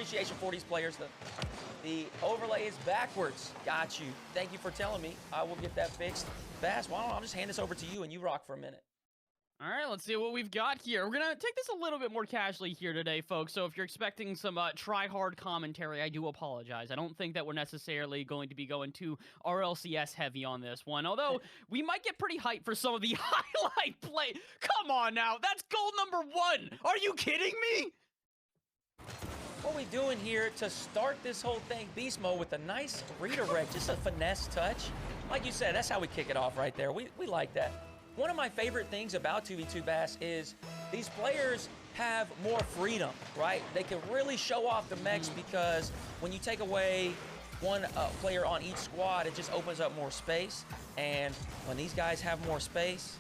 appreciation for these players. The overlay is backwards. Got you. Thank you for telling me. I will get that fixed. Bass, why don't I just hand this over to you and you rock for a minute. All right, let's see what we've got here. We're going to take this a little bit more casually here today, folks. So if you're expecting some try-hard commentary, I do apologize. I don't think that we're necessarily going to be going too RLCS heavy on this one. Although, we might get pretty hyped for some of the highlight play. Come on now, that's goal number 1. Are you kidding me? What we doing here to start this whole thing, Beast Mode, with a nice redirect, just a finesse touch. Like you said, that's how we kick it off right there. We like that. One of my favorite things about 2v2 Bass is these players have more freedom, right? They can really show off the mechs because when you take away one player on each squad, it just opens up more space. And when these guys have more space,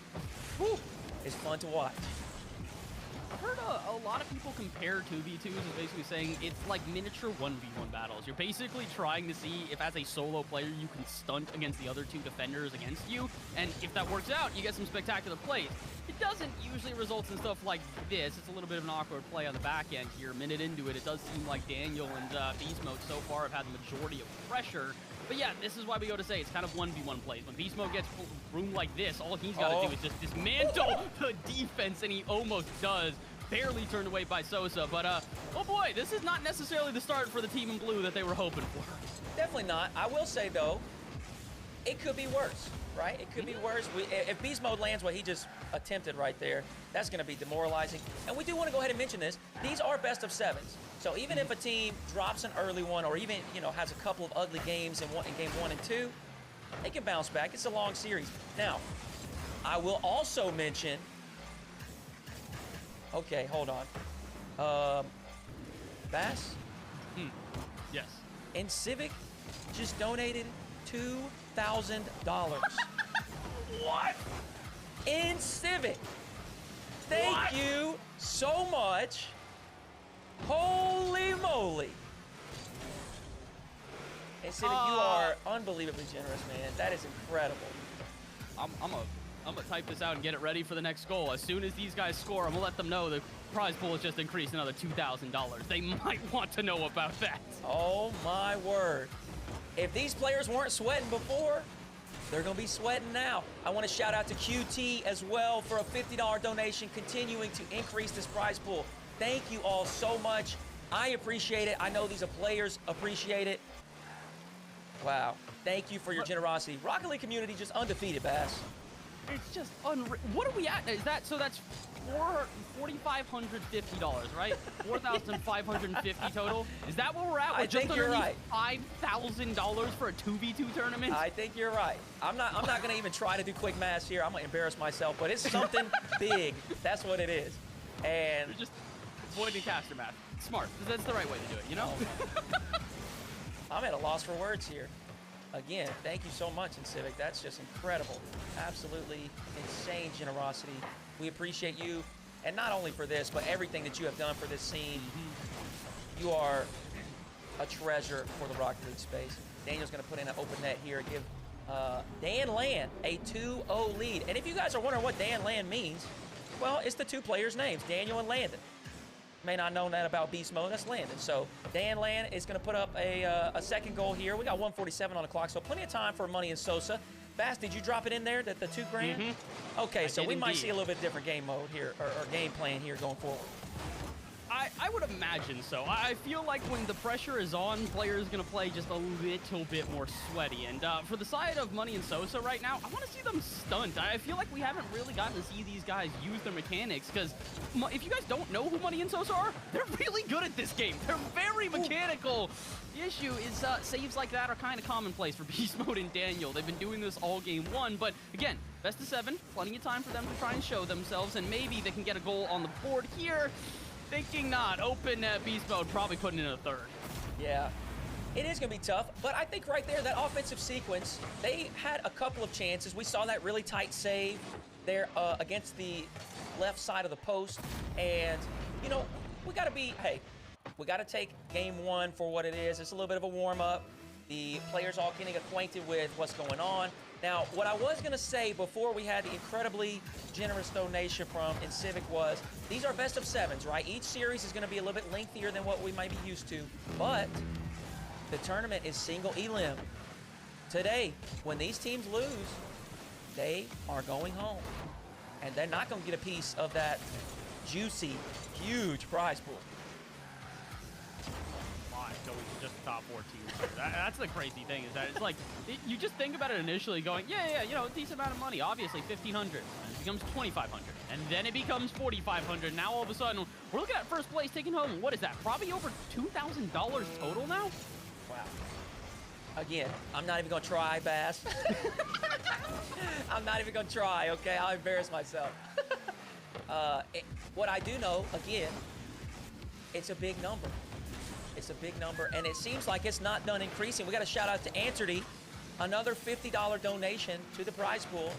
whew, it's fun to watch. I've heard a lot of people compare 2v2s as basically saying it's like miniature 1v1 battles. You're basically trying to see if as a solo player you can stunt against the other 2 defenders against you, and if that works out, you get some spectacular plays. It doesn't usually result in stuff like this. It's a little bit of an awkward play on the back end here. A minute into it, it does seem like Daniel and Beastmode so far have had the majority of pressure. But yeah, this is why we go to say it's kind of 1v1 plays. When Beastmode gets room like this, all he's got to do is just dismantle the defense, and he almost does. Barely turned away by Sosa, but oh boy, this is not necessarily the start for the team in blue that they were hoping for. Definitely not. I will say, though, it could be worse, right? It could be worse. If Beast Mode lands what he just attempted right there, that's going to be demoralizing. And we do want to go ahead and mention this. These are best of 7s. So even if a team drops an early one or even, you know, has a couple of ugly games in game 1 and 2, they can bounce back. It's a long series. Now, I will also mention... Okay, hold on. Bass? Yes. And Civic just donated $2,000. What? In Civic. Thank you so much. Holy moly. And Civic, you are unbelievably generous, man. That is incredible. I'm gonna type this out and get it ready for the next goal. As soon as these guys score, I'm gonna let them know the prize pool has just increased another $2,000. They might want to know about that. Oh my word. If these players weren't sweating before, they're gonna be sweating now. I want to shout out to QT as well for a $50 donation, continuing to increase this prize pool. Thank you all so much. I appreciate it. I know these players appreciate it. Wow. Thank you for your generosity. Rocket League community just undefeated, Bass. It's just unreal. What are we at? Is that so? That's $4,550, right? $4,550 total. Is that what we're at? I think you're right. $5,000 for a 2v2 tournament. I think you're right. I'm not gonna even try to do quick math here. I'm gonna embarrass myself, but it's something big. That's what it is. And you're just avoiding caster math. Smart. That's the right way to do it. You know. I'm at a loss for words here. Again, thank you so much, in Civic. That's just incredible. Absolutely insane generosity. We appreciate you, and not only for this, but everything that you have done for this scene. You are a treasure for the Rocket League space. Daniel's going to put in an open net here, give Dan Land a 2-0 lead. And if you guys are wondering what Dan Land means, well, it's the 2 players' names, Daniel and Landon. May not know that about Beast Mode. That's Landon. So Dan Land is going to put up a second goal here. We got 1:47 on the clock, so plenty of time for money in Sosa. Bass, did you drop it in there, the $2 grand? Okay, so we might see a little bit different game mode here, or game plan here going forward. I would imagine so. I feel like when the pressure is on, players going to play just a little bit more sweaty. And for the side of Money and Sosa right now, I want to see them stunt. I feel like we haven't really gotten to see these guys use their mechanics, because if you guys don't know who Money and Sosa are, they're really good at this game. They're very mechanical. The issue is saves like that are kind of commonplace for Beast Mode and Daniel. They've been doing this all game 1, but again, best of 7, plenty of time for them to try and show themselves, and maybe they can get a goal on the board here. Thinking not. Open Beast Mode, probably putting in a 3rd. Yeah, it is going to be tough, but I think right there, that offensive sequence, they had a couple of chances. We saw that really tight save there against the left side of the post, and, you know, we got to be, hey, we got to take game 1 for what it is. It's a little bit of a warm-up. The players all getting acquainted with what's going on. Now, what I was going to say before we had the incredibly generous donation from Civic was, these are best of 7s, right? Each series is going to be a little bit lengthier than what we might be used to, but the tournament is single elim. Today, when these teams lose, they are going home. And they're not going to get a piece of that juicy, huge prize pool. Going to just the top 14. That's the crazy thing, is that it's like, you just think about it initially going, yeah, you know, a decent amount of money, obviously 1,500, and it becomes 2,500, and then it becomes 4,500. Now all of a sudden, we're looking at first place taking home, what is that, probably over $2,000 total now? Wow. Again, I'm not even going to try, Bass. I'm not even going to try, okay? I'll embarrass myself. What I do know, again, it's a big number. It's a big number, and it seems like it's not done increasing. We got a shout out to Anthony, another $50 donation to the prize pool.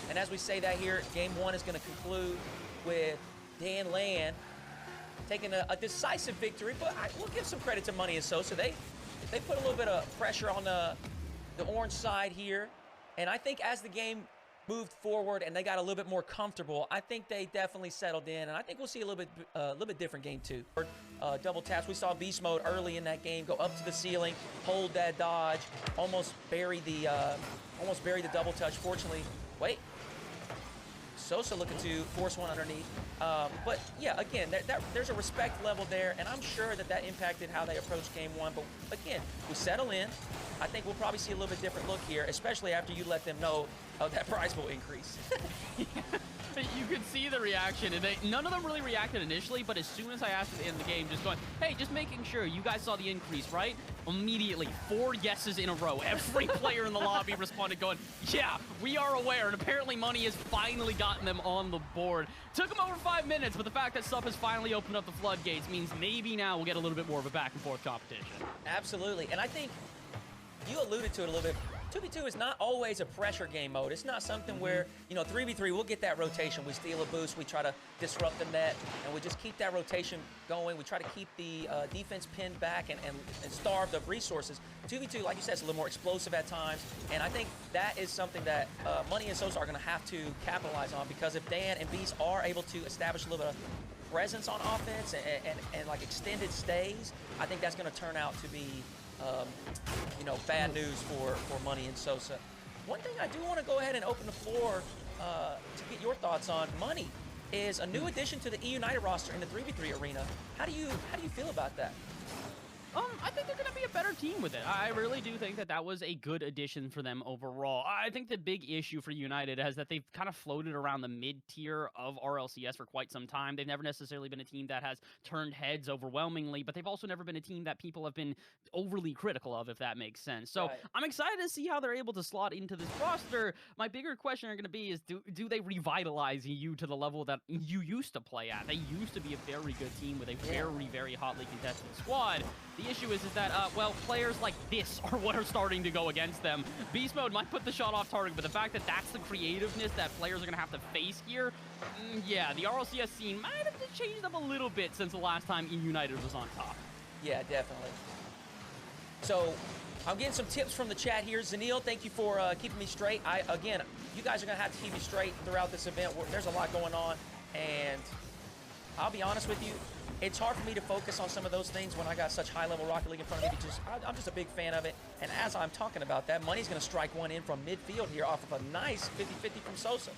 And as we say that here, game 1 is going to conclude with Dan Land taking a decisive victory. But we'll give some credit to Money and Sosa. They put a little bit of pressure on the orange side here, and I think as the game moved forward and they got a little bit more comfortable, I think they definitely settled in, and I think we'll see a little bit different game 2. Double taps. We saw Beastmode early in that game go up to the ceiling, hold that dodge, almost bury the double touch. Fortunately, wait. Sosa looking to force one underneath. But yeah, again, there's a respect level there, and I'm sure that impacted how they approached game 1. But again, we settle in. I think we'll probably see a little bit different look here, especially after you let them know of that prize pool increase. You could see the reaction, and none of them really reacted initially, but as soon as I asked at the end of the game, just going, hey, just making sure you guys saw the increase, right? Immediately, 4 yeses in a row. Every player in the lobby responded going, yeah, we are aware, and apparently Money has finally gotten them on the board. Took them over 5 minutes, but the fact that Sup has finally opened up the floodgates means maybe now we'll get a little bit more of a back-and-forth competition. Absolutely, and I think you alluded to it a little bit. 2v2 is not always a pressure game mode. It's not something where, you know, 3v3, we'll get that rotation. We steal a boost, we try to disrupt the net, and we just keep that rotation going. We try to keep the defense pinned back and starved of resources. 2v2, like you said, it's a little more explosive at times, and I think that is something that Money and Sosa are going to have to capitalize on, because if Dan and Beast are able to establish a little bit of presence on offense and like extended stays, I think that's going to turn out to be you know, bad news for Money and Sosa. One thing I do want to go ahead and open the floor to get your thoughts on. Money is a new addition to the E United roster in the 3v3 arena. How do you feel about that? I think they're going to be a better team with it. I really do think that was a good addition for them overall. I think the big issue for United is that they've kind of floated around the mid-tier of RLCS for quite some time. They've never necessarily been a team that has turned heads overwhelmingly, but they've also never been a team that people have been overly critical of, if that makes sense. So right. I'm excited to see how they're able to slot into this roster. My bigger question are going to be is, do they revitalize you to the level that you used to play at? They used to be a very good team with a very, very hotly contested squad. The issue is that, well, players like this are what are starting to go against them. Beastmode might put the shot off target, but the fact that that's the creativeness that players are going to have to face here, yeah, the RLCS scene might have just changed up a little bit since the last time E United was on top. Yeah, definitely. So, I'm getting some tips from the chat here. Zanil, thank you for keeping me straight. Again, you guys are going to have to keep me straight throughout this event. There's a lot going on, and I'll be honest with you, it's hard for me to focus on some of those things when I got such high-level Rocket League in front of me. Because I'm just a big fan of it. And as I'm talking about that, Money's going to strike one in from midfield here off of a nice 50-50 from Sosa.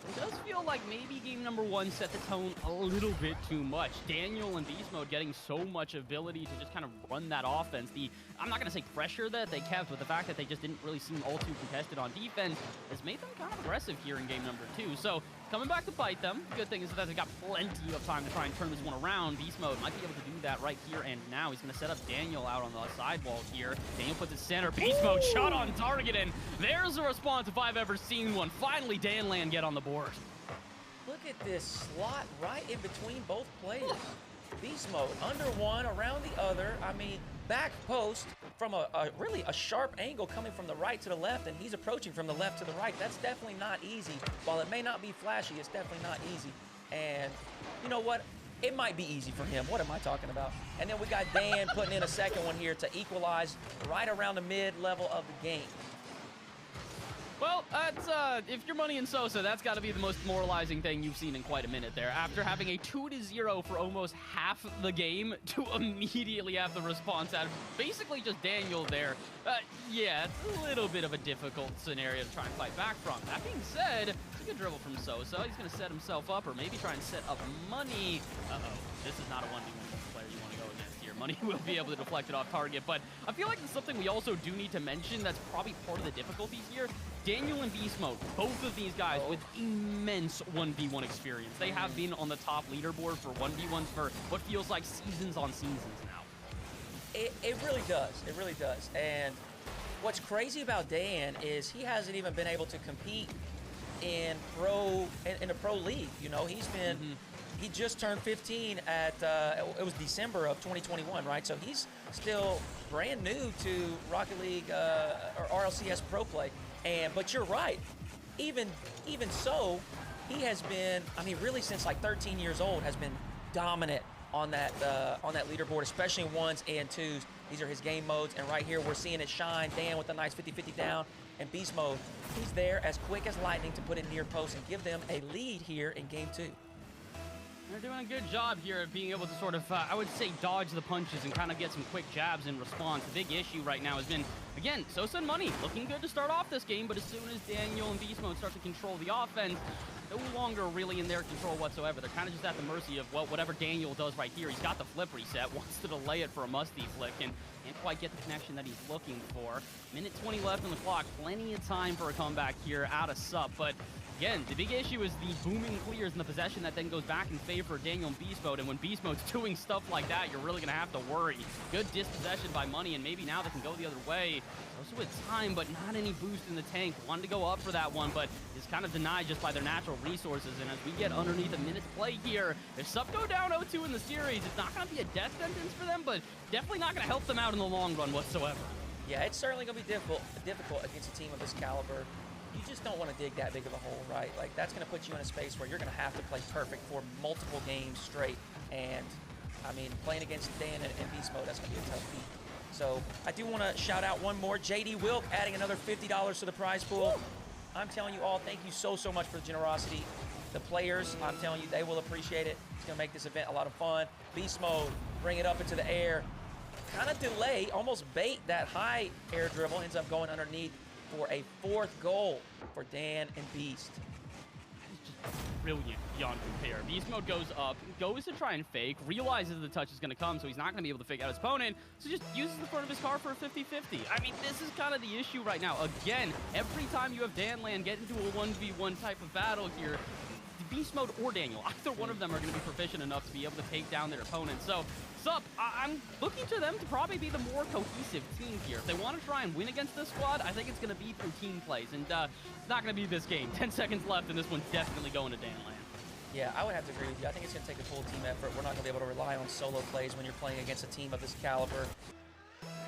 It does feel like maybe game number 1 set the tone a little bit too much. Daniel and Beastmode getting so much ability to just kind of run that offense. I'm not going to say pressure that they kept, but the fact that they just didn't really seem all too contested on defense has made them kind of aggressive here in game number 2. So coming back to bite them. The good thing is that they've got plenty of time to try and turn this one around. Beastmode might be able to do that right here and now. He's going to set up Daniel out on the sidewall here. Daniel puts it center. Beastmode shot on target, and there's a response if I've ever seen one. Finally, Danland get on the board. Look at this slot right in between both players. Beastmode under one, around the other. I mean, back post from really a sharp angle coming from the right to the left, and he's approaching from the left to the right. That's definitely not easy. While it may not be flashy, it's definitely not easy. And you know what? It might be easy for him. What am I talking about? And then we got Dan putting in a second one here to equalize right around the mid-level of the game. Well, that's, if you're money in Sosa, that's got to be the most demoralizing thing you've seen in quite a minute there. After having a 2-0 for almost half the game to immediately have the response out of basically just Daniel there. Yeah, it's a little bit of a difficult scenario to try and fight back from. That being said, it's a good dribble from Sosa. He's going to set himself up or maybe try and set up money. Uh-oh, this is not a 1v1 player you want to go against here. Money will be able to deflect it off target, but I feel like it's something we also do need to mention that's probably part of the difficulties here. Daniel and Beastmode, both of these guys with immense 1v1 experience. They have been on the top leaderboard for 1v1s for what feels like seasons on seasons now. It really does. It really does. And what's crazy about Dan is he hasn't even been able to compete in a pro league. You know, he's been he just turned 15 at it was December of 2021, right? So he's still brand new to Rocket League or RLCS pro play. But you're right. Even so, he has been, I mean, really since like 13 years old, has been dominant on that leaderboard, especially in 1s and 2s. These are his game modes, and right here we're seeing it shine. Dan with a nice 50-50 down, and Beast Mode, he's there as quick as lightning to put it near post and give them a lead here in game 2. They're doing a good job here of being able to sort of, I would say, dodge the punches and kind of get some quick jabs in response. The big issue right now has been, again, Sosa and Money looking good to start off this game, but as soon as Daniel and Beast Mode start to control the offense, no longer really in their control whatsoever. They're kind of just at the mercy of, well, whatever Daniel does right here. He's got the flip reset, wants to delay it for a musty flick, and can't quite get the connection that he's looking for. Minute 20 left on the clock. Plenty of time for a comeback here out of Sup, but again, the big issue is the booming clears and the possession that then goes back in favor of Daniel and Beast Mode, and when Beast Mode's doing stuff like that, you're really going to have to worry. Good dispossession by Money, and maybe now they can go the other way. Also with time, but not any boost in the tank. Wanted to go up for that one, but is kind of denied just by their natural resources, and as we get underneath a minute to play here, if Sup go down 0-2 in the series, it's not going to be a death sentence for them, but definitely not going to help them out in the long run whatsoever. Yeah, it's certainly going to be difficult against a team of this caliber. You just don't want to dig that big of a hole, right? Like, that's going to put you in a space where you're going to have to play perfect for multiple games straight. And, I mean, playing against Dan and Beast Mode, that's going to be a tough feat. So, I do want to shout out one more. JD Wilk adding another $50 to the prize pool. Woo! I'm telling you all, thank you so much for the generosity. The players, I'm telling you, they will appreciate it. It's going to make this event a lot of fun. Beast Mode, bring it up into the air. Kind of delay, almost bait that high air dribble. Ends up going underneath for a 4th goal for Dan and Beast. Just brilliant beyond compare. Beast Mode goes up, goes to try and fake, realizes the touch is going to come, so he's not going to be able to fake out his opponent, so just uses the front of his car for a 50-50. I mean, this is kind of the issue right now. Again, every time you have Danland get into a 1v1 type of battle here, Beast Mode or Daniel, either one of them are going to be proficient enough to be able to take down their opponent. So, Sup, I'm looking to them to probably be the more cohesive team here. If they want to try and win against this squad, I think it's going to be through team plays, and it's not going to be this game. 10 seconds left, and this one's definitely going to Danland. Yeah, I would have to agree with you. I think it's going to take a full team effort. We're not going to be able to rely on solo plays when you're playing against a team of this caliber.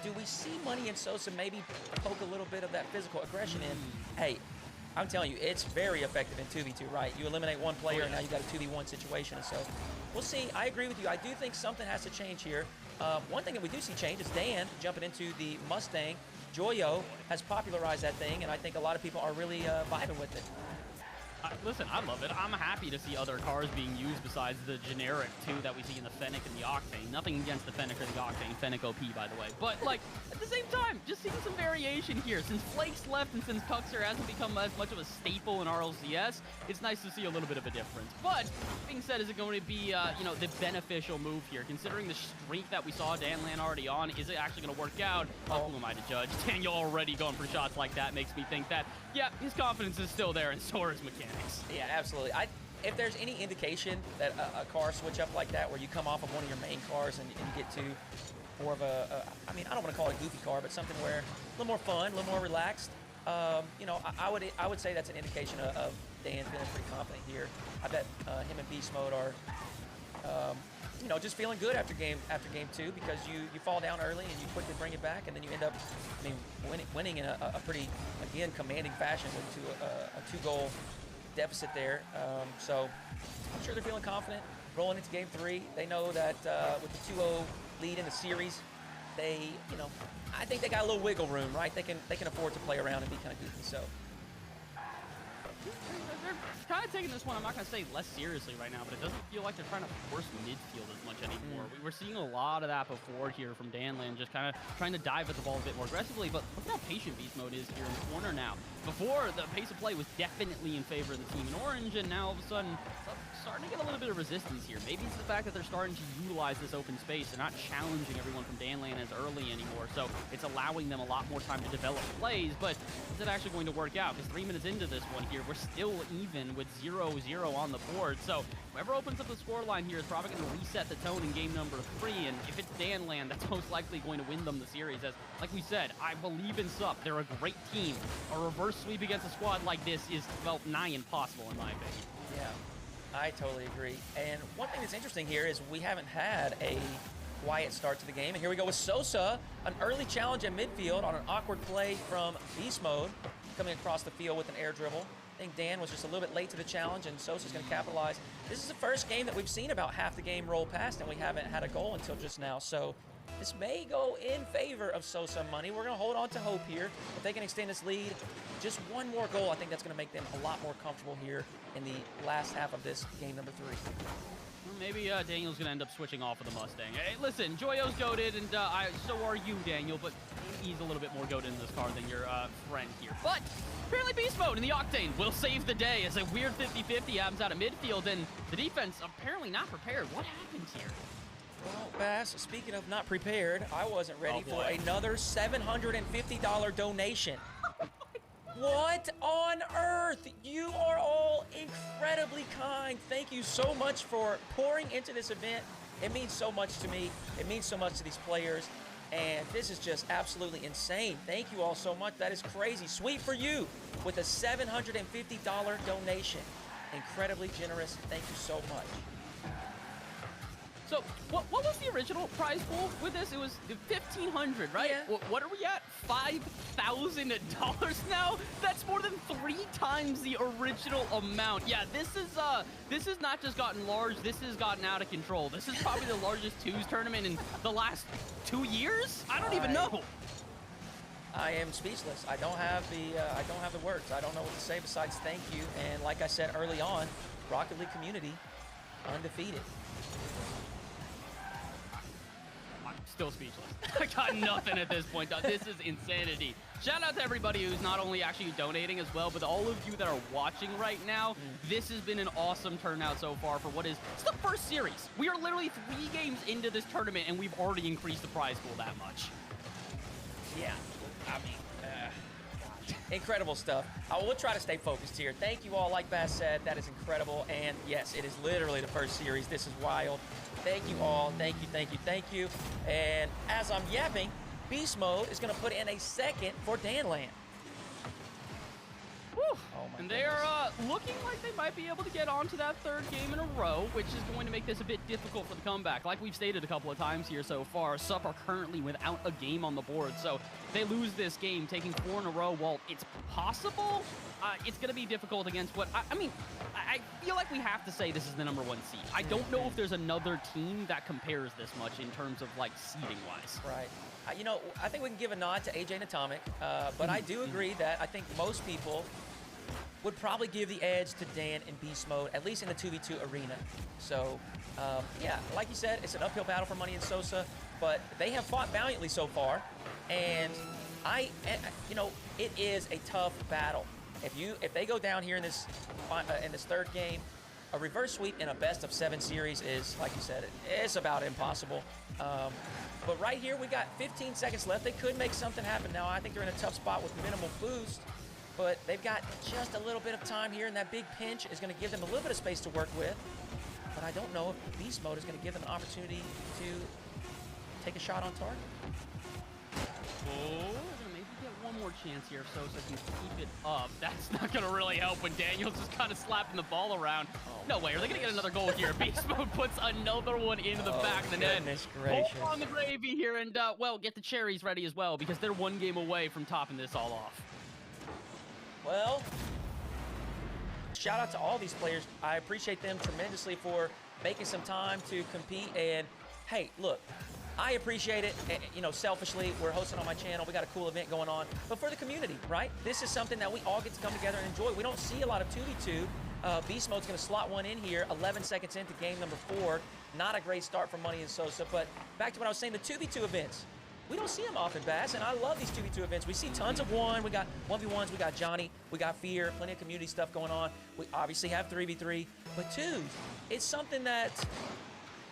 Do we see Money and Sosa maybe poke a little bit of that physical aggression in? Hey, I'm telling you, it's very effective in 2v2, right? You eliminate one player, and now you got a 2v1 situation. So we'll see. I agree with you. I do think something has to change here. One thing that we do see change is Dan jumping into the Mustang. Joyo has popularized that thing, and I think a lot of people are really vibing with it. Listen, I love it. I'm happy to see other cars being used besides the generic two that we see in the Fennec and the Octane. Nothing against the Fennec or the Octane. Fennec OP, by the way. But, like, at the same time, just seeing some variation here. Since Flake's left and since Cuxer hasn't become as much of a staple in RLCS, it's nice to see a little bit of a difference. But, being said, is it going to be, you know, the beneficial move here? Considering the streak that we saw Danland already on, is it actually going to work out? Oh, who am I to judge? Daniel already going for shots like that makes me think that, yeah, his confidence is still there, and so are his mechanics. Yeah, absolutely. If there's any indication that a car switch up like that, where you come off of one of your main cars and you get to more of I mean, I don't want to call it a goofy car, but something where a little more fun, a little more relaxed. You know, I would say that's an indication of Dan feeling pretty confident here. I bet him and Beast Mode are, you know, just feeling good after game 2, because you fall down early and you quickly bring it back, and then you end up, I mean, winning in a pretty, again, commanding fashion with a 2-goal deficit there. So I'm sure they're feeling confident rolling into game 3. They know that with the 2-0 lead in the series, they, you know, I think they got a little wiggle room, right? They can afford to play around and be kind of goofy. So They're kind of taking this one, I'm not going to say less seriously right now, but it doesn't feel like they're trying to force midfield as much anymore. We were seeing a lot of that before here from Danland, just kind of trying to dive at the ball a bit more aggressively, but look how patient Beastmode is here in the corner now. Before, the pace of play was definitely in favor of the team in orange, and now all of a sudden, starting to get a little bit of resistance here. Maybe it's the fact that they're starting to utilize this open space. They're not challenging everyone from Danland as early anymore, so it's allowing them a lot more time to develop plays, but is it actually going to work out? Because 3 minutes into this one here, we're still even with 0-0 on the board, so whoever opens up the scoreline here is probably going to reset the tone in game number 3, and if it's Danland, that's most likely going to win them the series, as, like we said, I believe in Sup. They're a great team. A reverse sweep against a squad like this is, well, nigh impossible in my opinion. Yeah, I totally agree. And one thing that's interesting here is we haven't had a quiet start to the game. And here we go with Sosa, an early challenge in midfield on an awkward play from Beastmode, coming across the field with an air dribble. I think Dan was just a little bit late to the challenge, and Sosa's going to capitalize. This is the first game that we've seen about half the game roll past, and we haven't had a goal until just now. So this may go in favor of Sosa money. We're going to hold on to hope here. If they can extend this lead, just one more goal, I think that's going to make them a lot more comfortable here in the last half of this game number 3. Maybe Daniel's going to end up switching off of the Mustang. Hey, listen, Joyo's goated, and so are you, Daniel, but he's a little bit more goated in this car than your friend here. But apparently Beastmode in the Octane will save the day as a weird 50-50 happens out of midfield, and the defense apparently not prepared. What happened here? Well, Bass, speaking of not prepared, I wasn't ready for another $750 donation. What on earth? You are all incredibly kind. Thank you so much for pouring into this event. It means so much to me. It means so much to these players. And this is just absolutely insane. Thank you all so much. That is crazy. Sweet for you with a $750 donation. Incredibly generous. Thank you so much. So, what was the original prize pool with this? It was $1,500, right? Yeah. What are we at? $5,000 now? That's more than 3 times the original amount. Yeah, this has not just gotten large, this has gotten out of control. This is probably the largest twos tournament in the last 2 years? I don't even know. I am speechless. I don't have the words. I don't know what to say besides thank you. And like I said early on, Rocket League community undefeated. Still speechless. I got nothing at this point. This is insanity. Shout out to everybody who's not only actually donating as well, but all of you that are watching right now. This has been an awesome turnout so far for what is it's the first series. We are literally 3 games into this tournament, and we've already increased the prize pool that much. Yeah, I mean, incredible stuff. I will try to stay focused here. Thank you all. Like Bass said, that is incredible. And yes, it is literally the first series. This is wild. Thank you all. Thank you, thank you, thank you. And as I'm yapping, Beastmode is going to put in a second for Danland. Whew. Oh my and they are looking like they might be able to get onto that 3rd game in a row, which is going to make this a bit difficult for the comeback. Like we've stated a couple of times here so far, Sup are currently without a game on the board. So if they lose this game, taking 4 in a row, while it's possible, it's going to be difficult against what... I mean, I feel like we have to say this is the #1 seed. I don't know if there's another team that compares this much in terms of, like, seeding-wise. Right. You know, I think we can give a nod to AJ and Atomic, but I do agree that I think most people would probably give the edge to Dan in Beastmode, at least in the 2v2 arena. So, yeah, like you said, it's an uphill battle for money in Sosa, but they have fought valiantly so far, and you know, it is a tough battle. If they go down here in this 3rd game, a reverse sweep in a best-of-7 series is, like you said, it's about impossible. But right here, we got 15 seconds left. They could make something happen. Now, I think they're in a tough spot with minimal boost, but they've got just a little bit of time here, and that big pinch is going to give them a little bit of space to work with. But I don't know if Beastmode is going to give them an opportunity to take a shot on target. Oh, maybe get one more chance here if Sosa can keep it up. That's not going to really help when Daniel's just kind of slapping the ball around. No way. Are they going to get another goal here? Beastmode puts another one into the back of the net. Goodness gracious. Hold on the gravy here and, well, get the cherries ready as well because they're 1 game away from topping this all off. Well, shout out to all these players. I appreciate them tremendously for making some time to compete. And, hey, look, I appreciate it. You know, selfishly, we're hosting on my channel. We got a cool event going on. But for the community, right? This is something that we all get to come together and enjoy. We don't see a lot of 2v2. Beast Mode's going to slot one in here 11 seconds into game number 4. Not a great start for Money and Sosa. But back to what I was saying, the 2v2 events. We don't see them often, Bass, and I love these 2v2 events. We see tons of 1. We got 1v1s. We got Johnny. We got Fear. Plenty of community stuff going on. We obviously have 3v3. But 2s, it's something that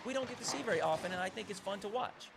we don't get to see very often, and I think it's fun to watch.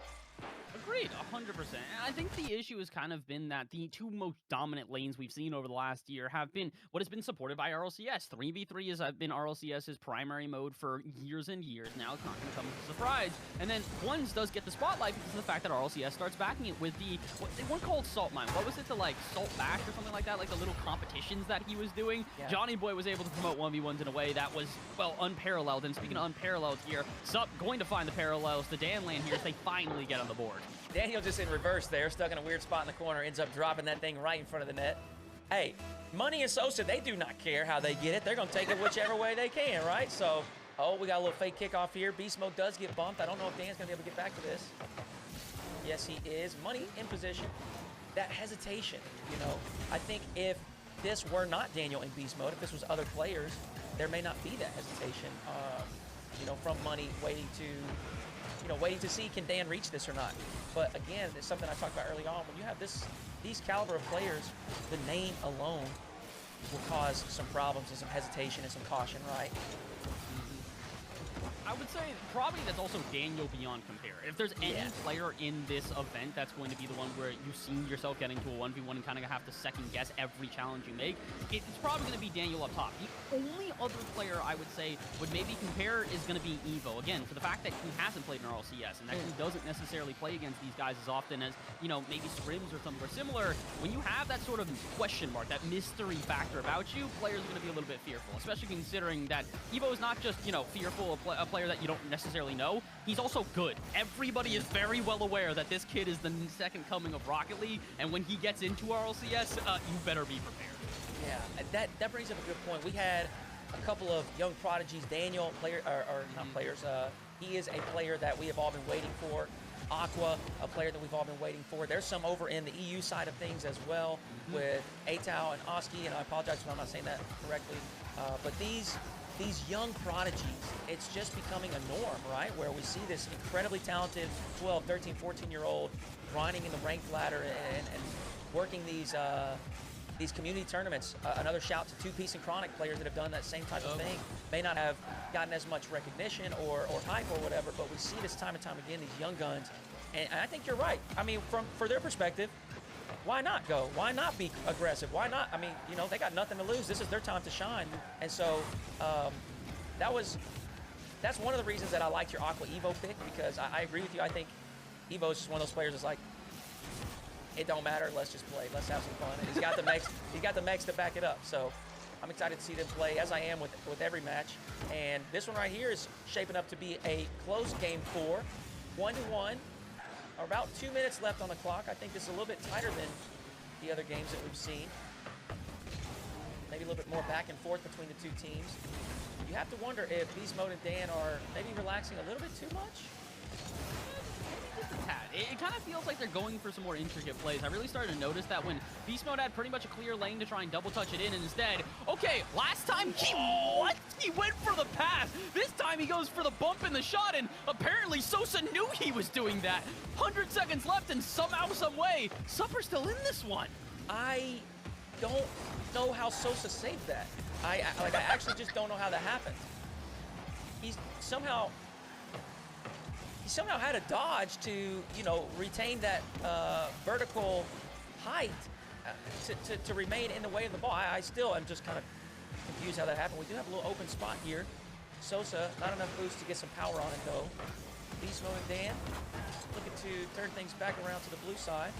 Agreed, 100%. And I think the issue has kind of been that the 2 most dominant lanes we've seen over the last year have been what has been supported by RLCS. 3v3 has been RLCS's primary mode for years and years now. It's not going to come as a surprise. And then 1s does get the spotlight because of the fact that RLCS starts backing it with the, what they weren't called Salt Mine. What was it, the like Salt Bash or something like that? Like the little competitions that he was doing. Yeah. Johnny Boy was able to promote 1v1s in a way that was, well, unparalleled. And speaking of unparalleled here, Sup going to find the parallels to Dan lane here as they finally get on the board. Daniel just in reverse there, stuck in a weird spot in the corner, ends up dropping that thing right in front of the net. Hey, Money and Sosa, they do not care how they get it. They're going to take it whichever way they can, right? So, oh, we got a little fake kickoff here. Beast Mode does get bumped. I don't know if Dan's going to be able to get back to this. Yes, he is. Money in position. That hesitation, you know, I think if this were not Daniel in Beast Mode, if this was other players, there may not be that hesitation, you know, from Money waiting to see can Dan reach this or not. But again, it's something I talked about early on. When you have these caliber of players, the name alone will cause some problems and some hesitation and some caution, right? I would say probably that's also Daniel beyond compare. If there's any player in this event that's going to be the one where you see yourself getting to a 1v1 and kind of have to second guess every challenge you make, it's probably going to be Daniel up top. The only other player I would say would maybe compare is going to be Evoh. Again, for the fact that he hasn't played in RLCS and that he doesn't necessarily play against these guys as often as, you know, maybe Scrims or somewhere similar, when you have that sort of question mark, that mystery factor about you, players are going to be a little bit fearful, especially considering that Evoh is not just, you know, fearful of a player that you don't necessarily know, he's also good. Everybody is very well aware that this kid is the second coming of Rocket League, and when he gets into RLCS, you better be prepared. Yeah, that brings up a good point. We had a couple of young prodigies. Daniel, not players, he is a player that we have all been waiting for. Aqua, a player that we've all been waiting for. There's some over in the EU side of things as well with Atao and Oski, and I apologize if I'm not saying that correctly, but these young prodigies, it's just becoming a norm, right? Where we see this incredibly talented 12, 13, 14-year-old grinding in the ranked ladder and working these community tournaments. Another shout to 2Piece and Chronic players that have done that same type of thing. May not have gotten as much recognition or hype or whatever, but we see this time and time again, these young guns. And I think you're right. I mean, for their perspective, why not go? Why not be aggressive? Why not? I mean, you know, they got nothing to lose. This is their time to shine. And so that's one of the reasons that I liked your Aqua Evoh pick, because I agree with you. I think Evoh is just one of those players that's like, it don't matter. Let's just play. Let's have some fun. And he's got the mechs. He's got the mechs to back it up. So I'm excited to see them play, as I am with every match. And this one right here is shaping up to be a close game 4, 1-1. About 2 minutes left on the clock. I think this is a little bit tighter than the other games that we've seen. Maybe a little bit more back and forth between the two teams. You have to wonder if Beast Mode and Dan are maybe relaxing a little bit too much. Just a tad. It kind of feels like they're going for some more intricate plays. I really started to notice that when Beast Mode had pretty much a clear lane to try and double touch it in, and instead, okay, last time he went for the pass. This time he goes for the bump in the shot, and apparently Sosa knew he was doing that. 100 seconds left, and somehow, some way, Supper's still in this one. I don't know how Sosa saved that. I actually just don't know how that happened. He somehow had a dodge to, you know, retain that vertical height to remain in the way of the ball. I still am just kind of confused how that happened. We do have a little open spot here. Sosa, not enough boost to get some power on it though. Beast Mode and Dan looking to turn things back around to the blue side,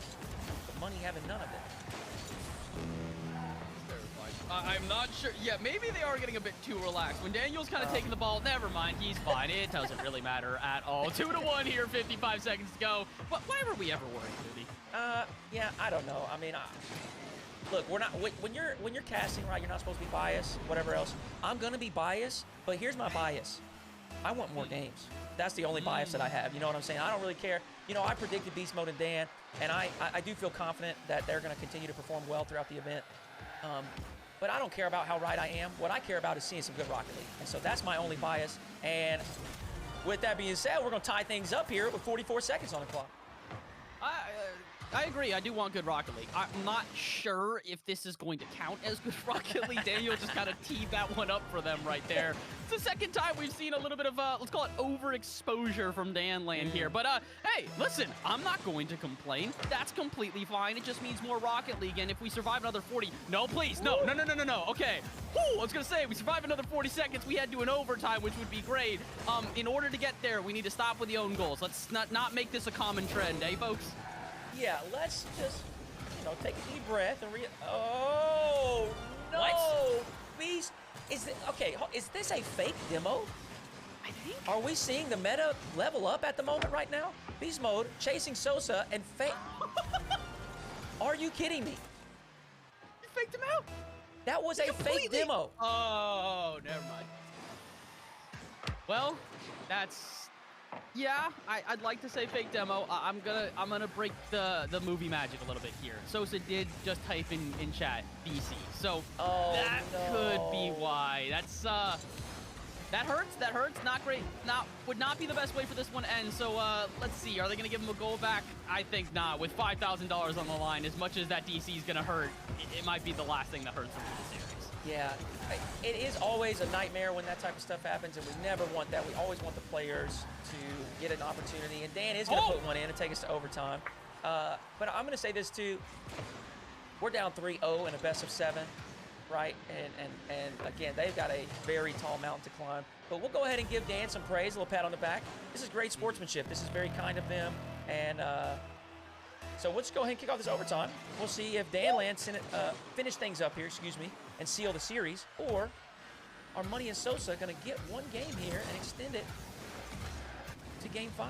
but Money having none of it. I'm not sure. Yeah, maybe they are getting a bit too relaxed. When Daniel's kind of taking the ball, never mind, he's fine. It doesn't really matter at all. 2-1 here, 55 seconds to go. But why were we ever worried, Hoodie? Yeah, I don't know. I mean, look, we're not when you're casting, right? You're not supposed to be biased, whatever else. I'm gonna be biased, but here's my bias. I want more games. That's the only bias that I have. You know what I'm saying? I don't really care. You know, I predicted Beastmode and Dan, and I do feel confident that they're going to continue to perform well throughout the event. But I don't care about how right I am. What I care about is seeing some good Rocket League. And so that's my only bias. And with that being said, we're going to tie things up here with 44 seconds on the clock. I agree. I do want good Rocket League. I'm not sure if this is going to count as good Rocket League. Daniel just kind of teed that one up for them right there. It's the second time we've seen a little bit of, let's call it overexposure from Danland here. But, hey, listen, I'm not going to complain. That's completely fine. It just means more Rocket League. And if we survive another 40... No, please. No. Okay. Whew, I was going to say, if we survive another 40 seconds, we head to an overtime, which would be great. In order to get there, we need to stop with the own goals. Let's not make this a common trend, eh, folks? Yeah, let's just, you know, take a deep breath and Oh, no! What? Beast, is this a fake demo? I think. Are we seeing the meta level up at the moment right now? Beast mode, chasing Sosa, and fake. Are you kidding me? You faked him out. That was a fake demo. Oh, never mind. Well, that's... Yeah, I'd like to say fake demo. I'm gonna break the movie magic a little bit here. Sosa did just type in chat BC, so that could be why. That's that hurts. That hurts. Not great. Would not be the best way for this one to end. So let's see. Are they gonna give him a goal back? I think not. With $5,000 on the line, as much as that DC is gonna hurt, it might be the last thing that hurts him in the series. Yeah, it is always a nightmare when that type of stuff happens, and we never want that. We always want the players to get an opportunity, and Dan is going to put one in and take us to overtime. But I'm going to say this too. We're down 3-0 in a best of 7, right? And again, they've got a very tall mountain to climb. But we'll go ahead and give Dan some praise, a little pat on the back. This is great sportsmanship. This is very kind of them, and so let's go ahead and kick off this overtime. We'll see if Danland finish things up here, and seal the series, or are Money and Sosa going to get one game here and extend it to Game 5?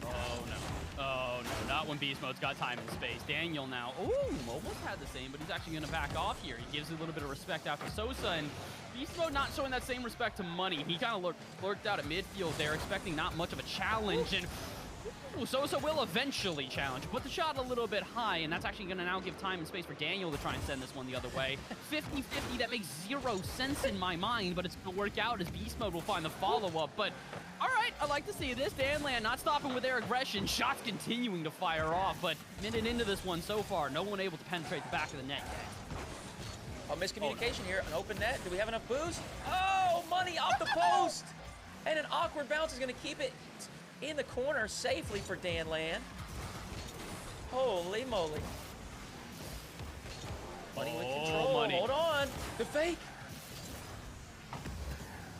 Oh, no. Oh, no. Not when Beastmode's got time and space. Daniel now. Ooh, almost had the same, but he's actually going to back off here. He gives a little bit of respect after Sosa, and Beastmode not showing that same respect to Money. He kind of lurked out at midfield there, expecting not much of a challenge, and Sosa will eventually challenge, put the shot a little bit high, and that's actually going to now give time and space for Daniel to try and send this one the other way. 50-50, that makes zero sense in my mind, but it's going to work out as Beastmode will find the follow-up. But, all right, I like to see this. Danland not stopping with their aggression. Shots continuing to fire off, but minute into this one so far, no one able to penetrate the back of the net yet. A miscommunication here, an open net. Do we have enough boost? Oh, Money off the post! And an awkward bounce is going to keep it in the corner safely for Danland. Holy moly. Money with control. Money. Hold on. The fake. I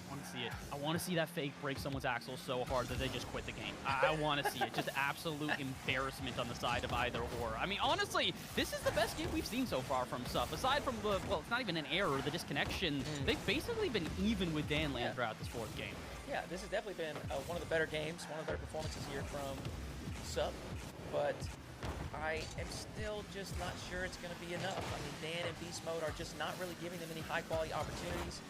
want to see it. I want to see that fake break someone's axle so hard that they just quit the game. I want to see it. Just absolute embarrassment on the side of either or. I mean, honestly, this is the best game we've seen so far from SUP. Aside from the, well, it's not even an error, the disconnection. They've basically been even with Danland throughout this fourth game. Yeah, this has definitely been one of the better games, one of the better performances here from SUP, but I am still just not sure it's going to be enough. I mean, Dan and Beastmode are just not really giving them any high-quality opportunities.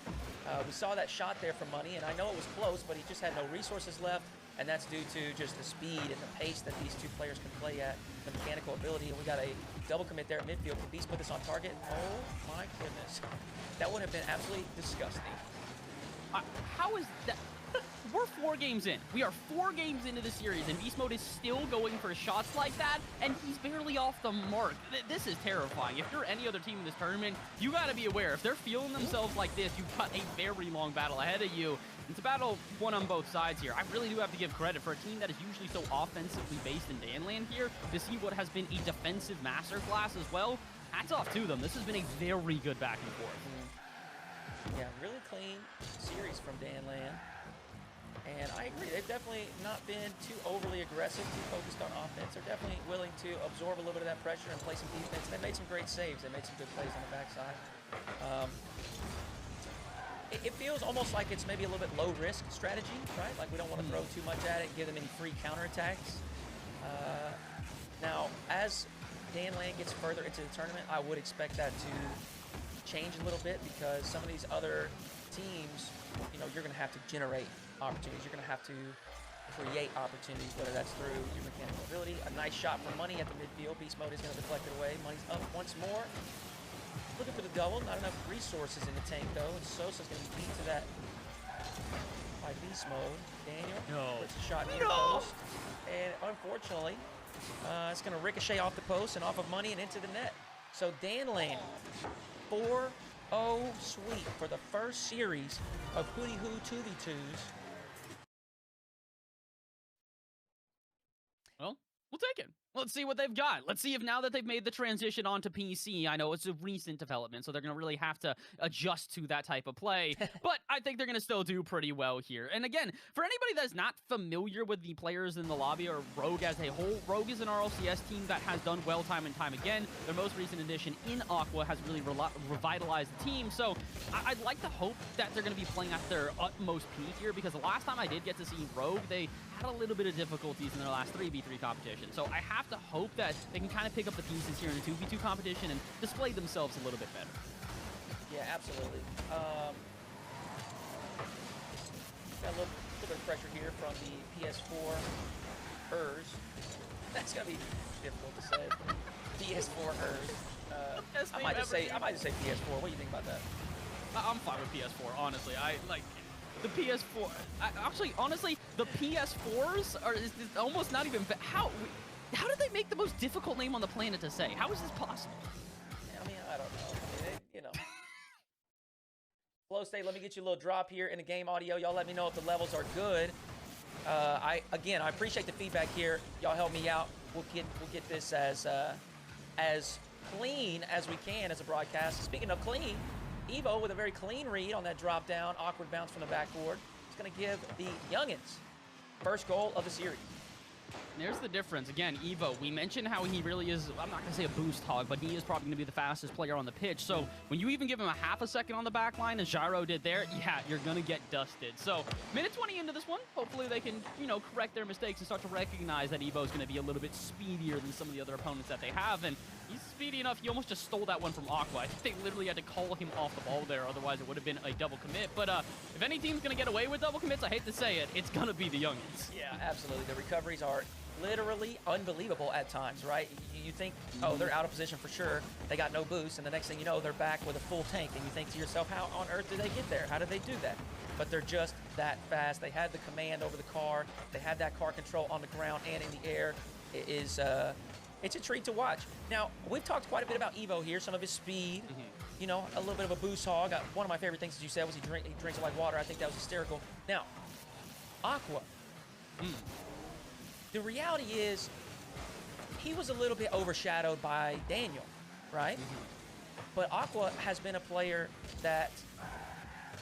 We saw that shot there from Money, and I know it was close, but he just had no resources left, and that's due to just the speed and the pace that these two players can play at, the mechanical ability, and we got a double commit there at midfield. Can Beast put this on target? Oh, my goodness. That would have been absolutely disgusting. How is that? We're 4 games in. We are 4 games into the series, and Beastmode is still going for shots like that, and he's barely off the mark. This is terrifying. If you're any other team in this tournament, you got to be aware. If they're feeling themselves like this, you've got a very long battle ahead of you. It's a battle won on both sides here. I really do have to give credit for a team that is usually so offensively based in Danland here to see what has been a defensive masterclass as well. Hats off to them. This has been a very good back and forth. Yeah, really clean series from Danland. And I agree, they've definitely not been too overly aggressive, too focused on offense. They're definitely willing to absorb a little bit of that pressure and play some defense. They made some great saves. They made some good plays on the backside. It feels almost like it's maybe a little bit low-risk strategy, right? Like we don't want to throw too much at it, give them any free counterattacks. Now, as Danland gets further into the tournament, I would expect that to change a little bit because some of these other teams, you know, you're going to have to generate opportunities. You're going to have to create opportunities, whether that's through your mechanical ability. A nice shot for Money at the midfield. Beastmode is going to deflect it away. Money's up once more. Looking for the double. Not enough resources in the tank, though. And Sosa's going to be beat to that by Beastmode. Daniel puts a shot near the post. And unfortunately, it's going to ricochet off the post and off of Money and into the net. So Dan Lane, 4-0 sweep for the first series of Hoodyhooo 2v2s. Well, we'll take it. Let's see what they've got. Let's see if now that they've made the transition onto PC, I know it's a recent development, so they're going to really have to adjust to that type of play, but I think they're going to still do pretty well here. And again, for anybody that's not familiar with the players in the lobby or Rogue as a whole, Rogue is an RLCS team that has done well time and time again. Their most recent addition in Aqua has really revitalized the team, so I'd like to hope that they're going to be playing at their utmost peak here, because the last time I did get to see Rogue, they had a little bit of difficulties in their last 3v3 competition. So I have to hope that they can kind of pick up the pieces here in the 2v2 competition and display themselves a little bit better. Yeah, absolutely. Got a little bit of pressure here from the PS4 hers. That's gonna be difficult to say. PS4 hers. I might just say PS4. What do you think about that? I'm fine with PS4, honestly. I like the PS4. Actually, honestly, the PS4s are is almost not even. How did they make the most difficult name on the planet to say? How is this possible? Yeah, I mean, I don't know. I mean, you know. Flow State, let me get you a little drop here in the game audio. Y'all let me know if the levels are good. I appreciate the feedback here. Y'all help me out. We'll get this as clean as we can as a broadcast. Speaking of clean, Evoh with a very clean read on that drop down, awkward bounce from the backboard. It's going to give the youngins first goal of the series. There's the difference. Again, Evoh, we mentioned how he really is, I'm not going to say a boost hog, but he is probably going to be the fastest player on the pitch. So when you even give him a half a second on the back line, as Gyro did there, yeah, you're going to get dusted. So minute 20 into this one, hopefully they can, you know, correct their mistakes and start to recognize that Evoh is going to be a little bit speedier than some of the other opponents that they have. And he's speedy enough. He almost just stole that one from Aqua. I think they literally had to call him off the ball there. Otherwise, it would have been a double commit. But if any team's going to get away with double commits, I hate to say it, it's going to be the youngins. Yeah, absolutely. The recoveries are literally unbelievable at times, right? You think, oh, they're out of position for sure. They got no boost, and the next thing you know, they're back with a full tank, and you think to yourself, how on earth did they get there? How did they do that? But they're just that fast. They had the command over the car. They had that car control on the ground and in the air. It is, it's a treat to watch. Now, we've talked quite a bit about Evoh here, some of his speed, you know, a little bit of a boost hog. One of my favorite things that you said was he drinks it like water. I think that was hysterical. Now, Aqua. The reality is, he was a little bit overshadowed by Daniel, right? But Aqua has been a player that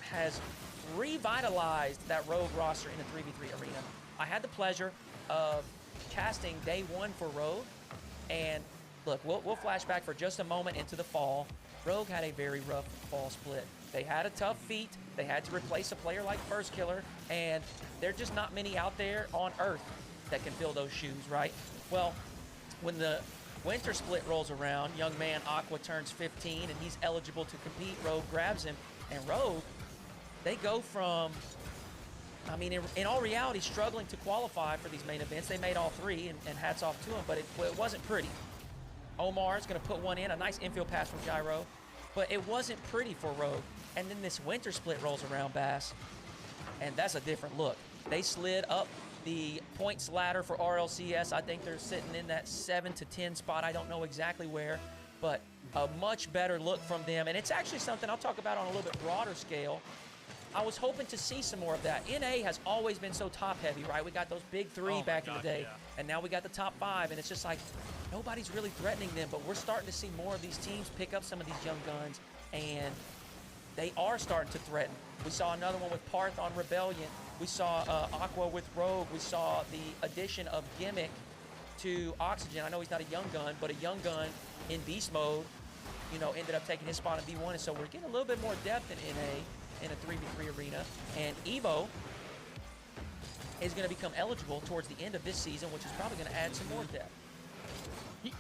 has revitalized that Rogue roster in the 3v3 arena. I had the pleasure of casting day one for Rogue, and look, we'll flash back for just a moment into the fall. Rogue had a very rough fall split. They had a tough feat. They had to replace a player like First Killer, and there are just not many out there on Earth that can fill those shoes, right? Well, when the winter split rolls around, young man Aqua turns 15 and he's eligible to compete. Rogue grabs him, and Rogue, they go from, I mean, in all reality, struggling to qualify for these main events. They made all three, and hats off to them, but it wasn't pretty. Omar's going to put one in, a nice infield pass from Gyro, but it wasn't pretty for Rogue. And then this winter split rolls around, Bass, and that's a different look. They slid up the points ladder for RLCS. I think they're sitting in that 7 to 10 spot. I don't know exactly where, but a much better look from them. And it's actually something I'll talk about on a little bit broader scale. I was hoping to see some more of that. NA has always been so top heavy, right? We got those big three back in the day, and now we got the top five, and it's just like nobody's really threatening them, but we're starting to see more of these teams pick up some of these young guns, and they are starting to threaten. We saw another one with Parth on Rebellion. We saw Aqua with Rogue. We saw the addition of Gimmick to Oxygen. I know he's not a young gun, but a young gun in beast mode, you know, ended up taking his spot in B1. And so we're getting a little bit more depth in NA in a 3v3 arena. And Evoh is going to become eligible towards the end of this season, which is probably going to add some more depth.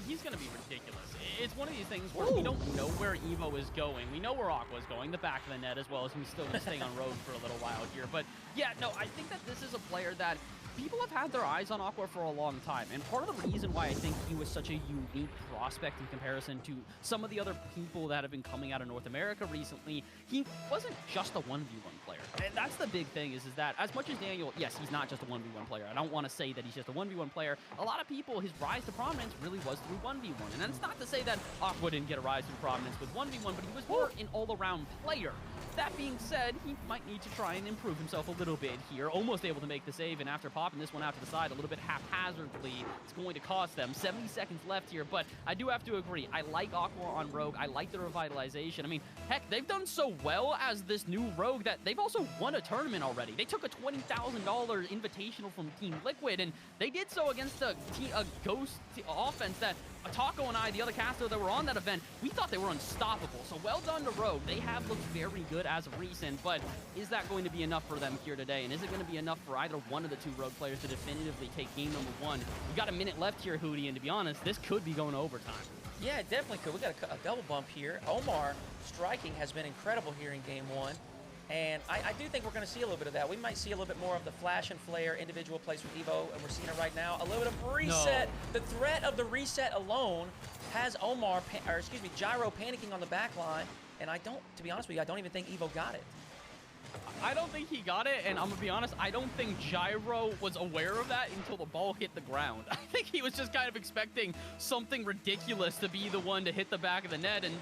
He's going to be ridiculous. It's one of these things where we don't know where Evoh is going. We know where Aqua is going, the back of the net, as well as he's still going to stay on road for a little while here. But yeah, no, I think that this is a player that people have had their eyes on Aqua for a long time. And part of the reason why I think he was such a unique prospect in comparison to some of the other people that have been coming out of North America recently, he wasn't just a 1v1 player. And that's the big thing is that as much as Daniel, yes, he's not just a 1v1 player. I don't want to say that he's just a 1v1 player. A lot of people, his rise to prominence really was through 1v1. And that's not to say that Aqua didn't get a rise to prominence with 1v1, but he was more an all-around player. That being said, he might need to try and improve himself a little bit here. Almost able to make the save, and after popping this one out to the side a little bit haphazardly, it's going to cost them. 70 seconds left here, but I do have to agree. I like Aqua on Rogue. I like the revitalization. I mean, heck, they've done so well as this new Rogue that they've also won a tournament already. They took a $20,000 invitational from Team Liquid, and they did so against a ghost offense that Taco and I, the other caster that were on that event, we thought they were unstoppable. So well done to Rogue. They have looked very good as of recent, but is that going to be enough for them here today? And is it going to be enough for either one of the two Rogue players to definitively take game number one? We got a minute left here, Hoody, and to be honest, this could be going to overtime. Yeah, it definitely could. We got a double bump here. Omar striking has been incredible here in game one. And I do think we're going to see a little bit of that. We might see a little bit more of the flash and flare individual plays from Evoh, and we're seeing it right now. A little bit of reset. No. The threat of the reset alone has Gyro panicking on the back line. And to be honest with you, I don't even think Evoh got it. I don't think he got it, and I'm going to be honest, I don't think Gyro was aware of that until the ball hit the ground. I think he was just kind of expecting something ridiculous to be the one to hit the back of the net, and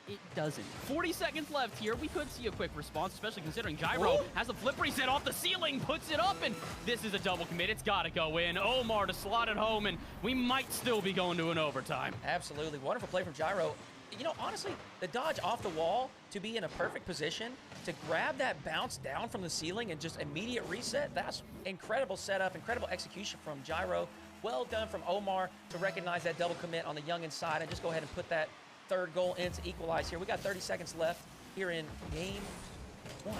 it doesn't. 40 seconds left here. We could see a quick response, especially considering Gyro has a flip reset off the ceiling, puts it up, and this is a double commit. It's got to go in. Omar to slot it home, and we might still be going to an overtime. Absolutely. Wonderful play from Gyro. You know, honestly, the dodge off the wall to be in a perfect position to grab that bounce down from the ceiling and just immediate reset, that's incredible setup, incredible execution from Gyro. Well done from Omar to recognize that double commit on the young inside and just go ahead and put that third goal in to equalize here. We got 30 seconds left here in game one.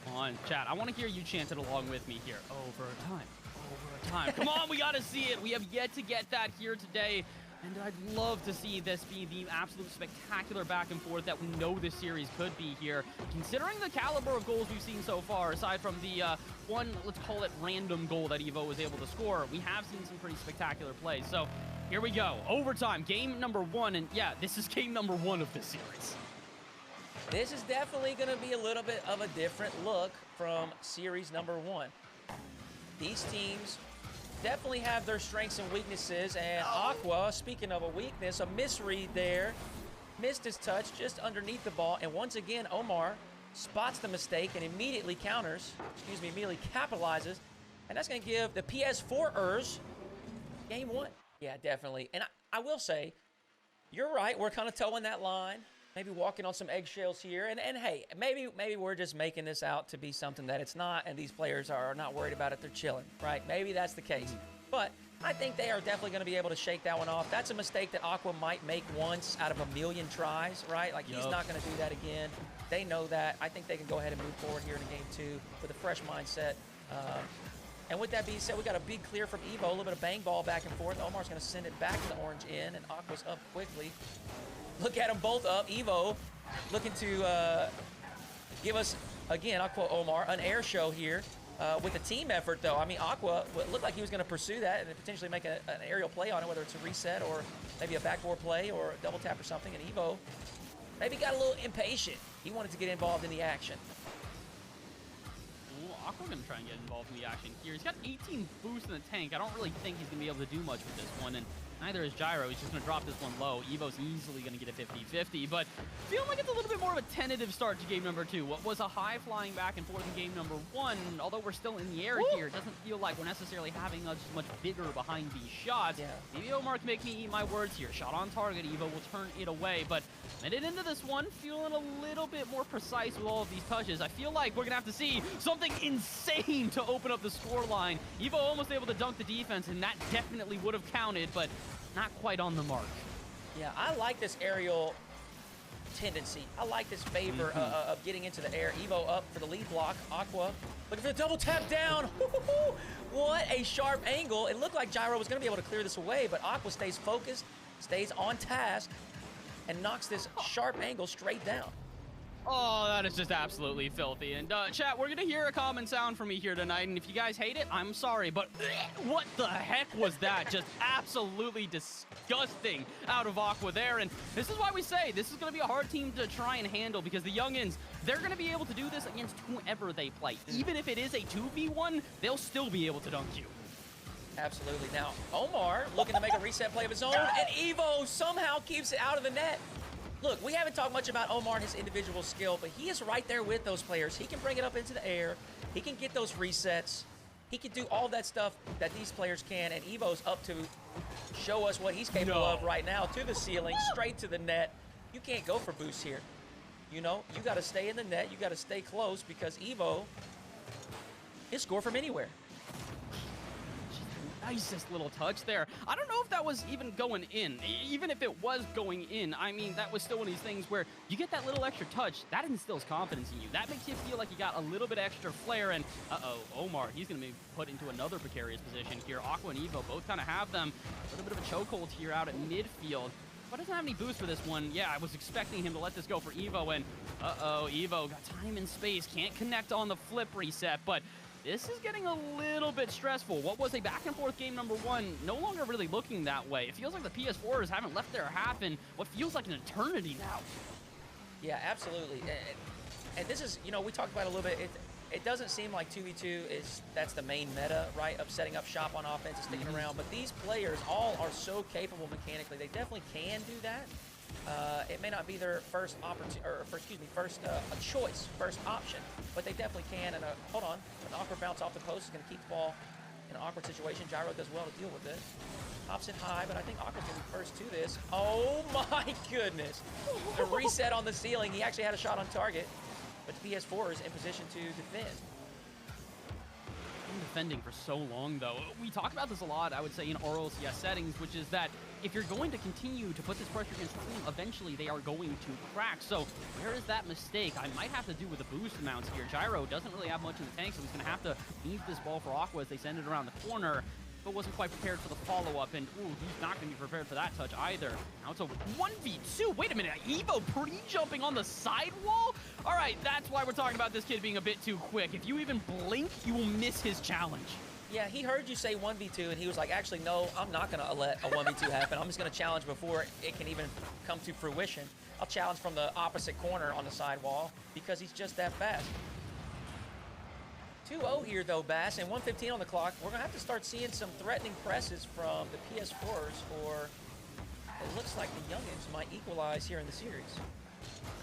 Come on, chat. I want to hear you chant it along with me here. Overtime. Overtime. Come on, we got to see it. We have yet to get that here today. And I'd love to see this be the absolute spectacular back and forth that we know this series could be here. Considering the caliber of goals we've seen so far, aside from the one, let's call it random goal that Evoh was able to score, we have seen some pretty spectacular plays. So here we go. Overtime, game number one. And yeah, this is game number one of this series. This is definitely going to be a little bit of a different look from series number one. These teams definitely have their strengths and weaknesses, and Aqua, speaking of a weakness, a misread there, missed his touch just underneath the ball, and once again, Omar spots the mistake and immediately immediately capitalizes, and that's going to give the PS4ers game one. Yeah, definitely, and I will say, you're right, we're kind of towing that line, maybe walking on some eggshells here, and hey, maybe we're just making this out to be something that it's not, and these players are not worried about it, they're chilling, right? Maybe that's the case. But I think they are definitely going to be able to shake that one off. That's a mistake that Aqua might make once out of a million tries, right? Like, he's not going to do that again. They know that. I think they can go ahead and move forward here in game two with a fresh mindset. And with that being said, we got a big clear from Evoh, a little bit of bang ball back and forth. Omar's going to send it back to the orange end, and Aqua's up quickly. Look at them both up. Evoh looking to give us, again, Aqua Omar, an air show here with a team effort, though. I mean, Aqua looked like he was going to pursue that and potentially make an aerial play on it, whether it's a reset or maybe a backboard play or a double tap or something. And Evoh maybe got a little impatient. He wanted to get involved in the action. Aqua going to try and get involved in the action here. He's got 18 boost in the tank. I don't really think he's going to be able to do much with this one, and neither is Gyro. He's just going to drop this one low. Evo's easily going to get a 50-50, but feeling like it's a little bit more of a tentative start to game number two. What was a high flying back and forth in game number one, although we're still in the air here, it doesn't feel like we're necessarily having us much bigger behind these shots. Yeah. Maybe Omar can make me eat my words here. Shot on target, Evoh will turn it away, but minute into this one, feeling a little bit more precise with all of these touches. I feel like we're going to have to see something insane to open up the score line. Evoh almost able to dunk the defense, and that definitely would have counted, but not quite on the mark. Yeah, I like this aerial tendency. I like this favor of getting into the air. Evoh up for the lead block. Aqua looking for the double tap down. What a sharp angle. It looked like Gyro was going to be able to clear this away, but Aqua stays focused, stays on task, and knocks this sharp angle straight down. Oh, that is just absolutely filthy. And chat, we're gonna hear a common sound from me here tonight, and if you guys hate it, I'm sorry, but what the heck was that? Just absolutely disgusting out of Aqua there. And this is why we say this is gonna be a hard team to try and handle, because the youngins, they're gonna be able to do this against whoever they play. Even if it is a 2v1, they'll still be able to dunk you. Absolutely. Now, Omar looking to make a reset play of his own, and Evoh somehow keeps it out of the net. Look, we haven't talked much about Omar and his individual skill, but he is right there with those players. He can bring it up into the air. He can get those resets. He can do all that stuff that these players can, and Evoh's up to show us what he's capable of right now. To the ceiling, straight to the net. You can't go for boosts here. You know, you got to stay in the net. You got to stay close, because Evoh is score from anywhere. Nicest little touch there. I don't know if that was even going in. Even if it was going in, I mean, that was still one of these things where you get that little extra touch, that instills confidence in you. That makes you feel like you got a little bit extra flair, and Omar, he's going to be put into another precarious position here. Aqua and Evoh both kind of have them. A little bit of a chokehold here out at midfield. But doesn't have any boost for this one. Yeah, I was expecting him to let this go for Evoh, and Evoh got time and space, can't connect on the flip reset, but this is getting a little bit stressful. What was a back and forth game number one, no longer really looking that way. It feels like the PS4s haven't left their half in what feels like an eternity now. Yeah, absolutely. And this is, you know, we talked about it a little bit. It doesn't seem like 2v2 that's the main meta, right, of setting up shop on offense and sticking around. But these players all are so capable mechanically. They definitely can do that. It may not be their first opportunity, or first choice, first option, but they definitely can. And hold on, an awkward bounce off the post is going to keep the ball in an awkward situation. Gyro does well to deal with it. Pops it high, but I think Aqua's going to be first to this. Oh my goodness! The reset on the ceiling. He actually had a shot on target, but the PS4 is in position to defend. Defending for so long, though. We talk about this a lot, I would say, in RLCS settings, which is that if you're going to continue to put this pressure against the team, eventually they are going to crack. So where is that mistake? I might have to do with the boost amounts here. Gyro doesn't really have much in the tank, so he's going to have to leave this ball for Aqua as they send it around the corner, but wasn't quite prepared for the follow-up, and ooh, he's not going to be prepared for that touch either. Now it's a 1v2. Wait a minute, Evoh pre-jumping on the sidewall? All right, that's why we're talking about this kid being a bit too quick. If you even blink, you will miss his challenge. Yeah, he heard you say 1v2, and he was like, actually, no, I'm not going to let a 1v2 happen. I'm just going to challenge before it can even come to fruition. I'll challenge from the opposite corner on the sidewall because he's just that fast. 2-0 here, though, Bass, and 1:15 on the clock. We're going to have to start seeing some threatening presses from the PS4s, or it looks like the youngins might equalize here in the series.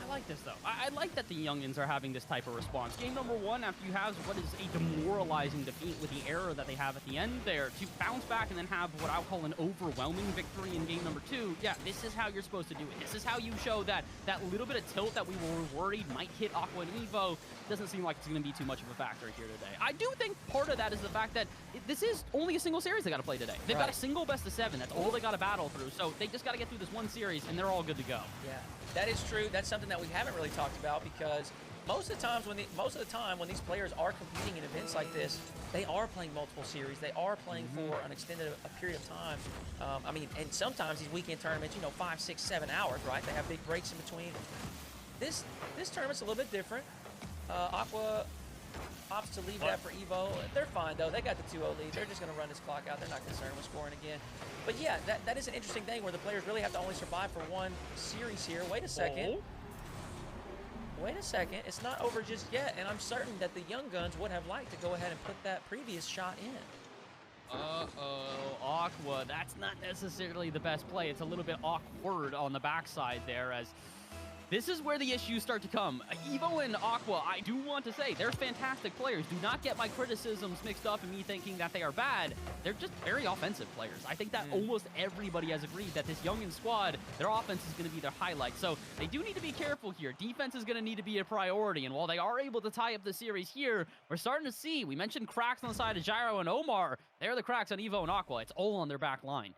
I like this, though. I like that the youngins are having this type of response. Game number one, after you have what is a demoralizing defeat with the error that they have at the end there, to bounce back and then have what I'll call an overwhelming victory in game number two, yeah, this is how you're supposed to do it. This is how you show that little bit of tilt that we were worried might hit Aqua and Evoh. Doesn't seem like it's going to be too much of a factor here today. I do think part of that is the fact that this is only a single series they got to play today. They've got a single best of 7. That's all they got to battle through. So they just got to get through this one series, and they're all good to go. Yeah, that is true. That's something that we haven't really talked about, because most of the time when these players are competing in events like this, they are playing multiple series. They are playing for an extended period of time. I mean, and sometimes these weekend tournaments, you know, 5, 6, 7 hours, right? They have big breaks in between. This tournament's a little bit different. Aqua opts to leave that for Evoh. They're fine, though. They got the 2-0 lead. They're just going to run this clock out. They're not concerned with scoring again. But yeah, that is an interesting thing where the players really have to only survive for one series here. Wait a second. Wait a second. It's not over just yet, and I'm certain that the Young Guns would have liked to go ahead and put that previous shot in. Aqua. That's not necessarily the best play. It's a little bit awkward on the backside there, as this is where the issues start to come. Evoh and Aqua, I do want to say, they're fantastic players. Do not get my criticisms mixed up and me thinking that they are bad. They're just very offensive players. I think that almost everybody has agreed that this youngin squad, their offense is going to be their highlight. So they do need to be careful here. Defense is going to need to be a priority. And while they are able to tie up the series here, we're starting to see, we mentioned cracks on the side of Gyro and Omar. They're the cracks on Evoh and Aqua. It's all on their back line.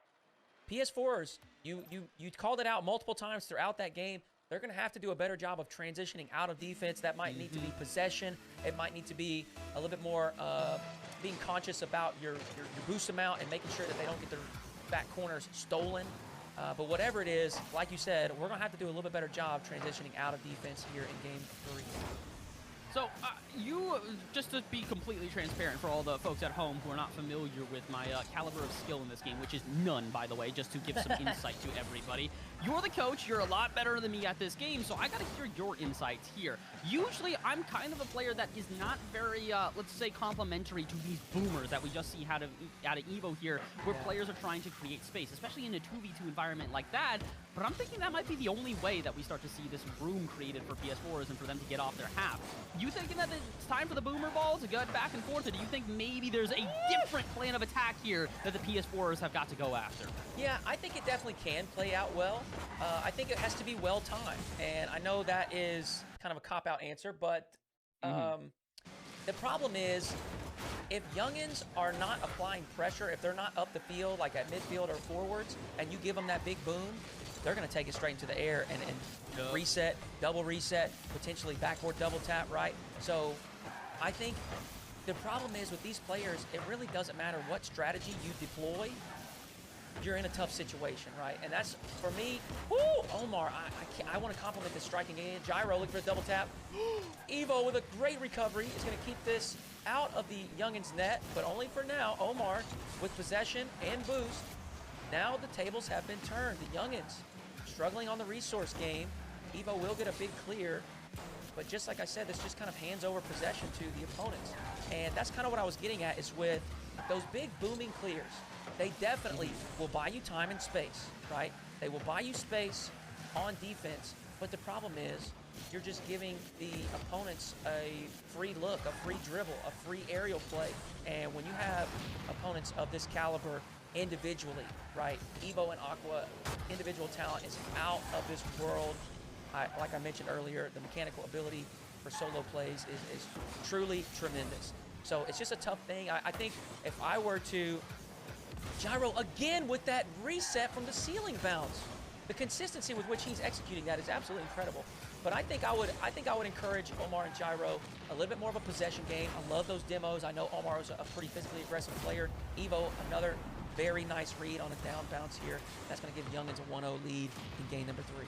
PS4s, you called it out multiple times throughout that game. they're going to have to do a better job of transitioning out of defense. That might need to be possession. It might need to be a little bit more being conscious about your boost amount and making sure that they don't get their back corners stolen. But whatever it is, like you said, we're going to have to do a little bit better job transitioning out of defense here in Game 3. So, just to be completely transparent for all the folks at home who are not familiar with my caliber of skill in this game, which is none, by the way, just to give some insight to everybody. You're the coach. You're a lot better than me at this game, so I got to hear your insights here. Usually, I'm kind of a player that is not very, let's say, complimentary to these boomers that we just see out of Evoh here, where players are trying to create space, especially in a 2v2 environment like that. But I'm thinking that might be the only way that we start to see this room created for PS4s and for them to get off their half. You thinking that it's time for the boomer ball to go back and forth, or do you think maybe there's a different plan of attack here that the PS4s have got to go after? Yeah, I think it definitely can play out well. I think it has to be well timed, and I know that is kind of a cop-out answer, but the problem is if youngins are not applying pressure, if they're not up the field, like at midfield or forwards, and you give them that big boom, they're going to take it straight into the air and reset, double reset, potentially backboard double tap, right? So I think the problem is with these players, it really doesn't matter what strategy you deploy. You're in a tough situation, right? And that's, for me, Omar, I want to compliment this striking game. Gyro looking for a double tap. Evoh with a great recovery is going to keep this out of the youngins' net, but only for now. Omar with possession and boost. Now the tables have been turned. The youngins struggling on the resource game. Evoh will get a big clear, but just like I said, this just kind of hands over possession to the opponents. And that's kind of what I was getting at, is with those big booming clears. They definitely will buy you time and space, right? They will buy you space on defense, but the problem is you're just giving the opponents a free look, a free dribble, a free aerial play. And when you have opponents of this caliber individually, right? Evoh and Aqua, individual talent is out of this world. Like I mentioned earlier, the mechanical ability for solo plays is truly tremendous. So it's just a tough thing. I think if I were to Gyro again with that reset from the ceiling bounce, the consistency with which he's executing that is absolutely incredible. But I think I would encourage Omar and Gyro a little bit more of a possession game. I love those demos. I know Omar is a pretty physically aggressive player. Evoh, another very nice read on a down bounce here. That's going to give youngins a 1-0 lead in game number 3.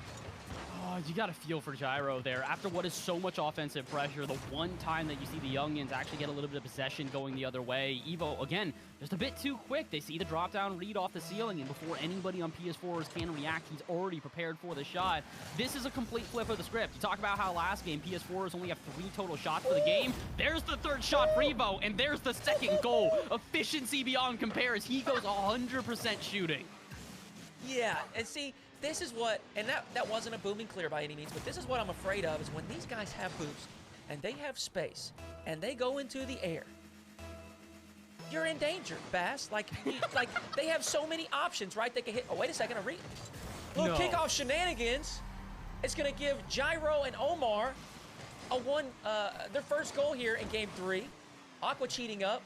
Oh, you got to feel for Gyro there. After what is so much offensive pressure, the one time that you see the youngins actually get a little bit of possession going the other way, Evoh, again, just a bit too quick. They see the drop-down read off the ceiling, and before anybody on PS4s can react, he's already prepared for the shot. This is a complete flip of the script. You talk about how last game, PS4s only have 3 total shots for the game. There's the 3rd shot for Evoh, and there's the 2nd goal. Efficiency beyond compare as he goes 100% shooting. Yeah, and see, this is what, and that wasn't a booming clear by any means, but this is what I'm afraid of, is when these guys have boost and they have space and they go into the air, you're in danger, Bass. Like they have so many options, right? They can hit, oh, wait a second, little kickoff shenanigans. It's going to give Gyro and Omar their first goal here in game 3. Aqua cheating up.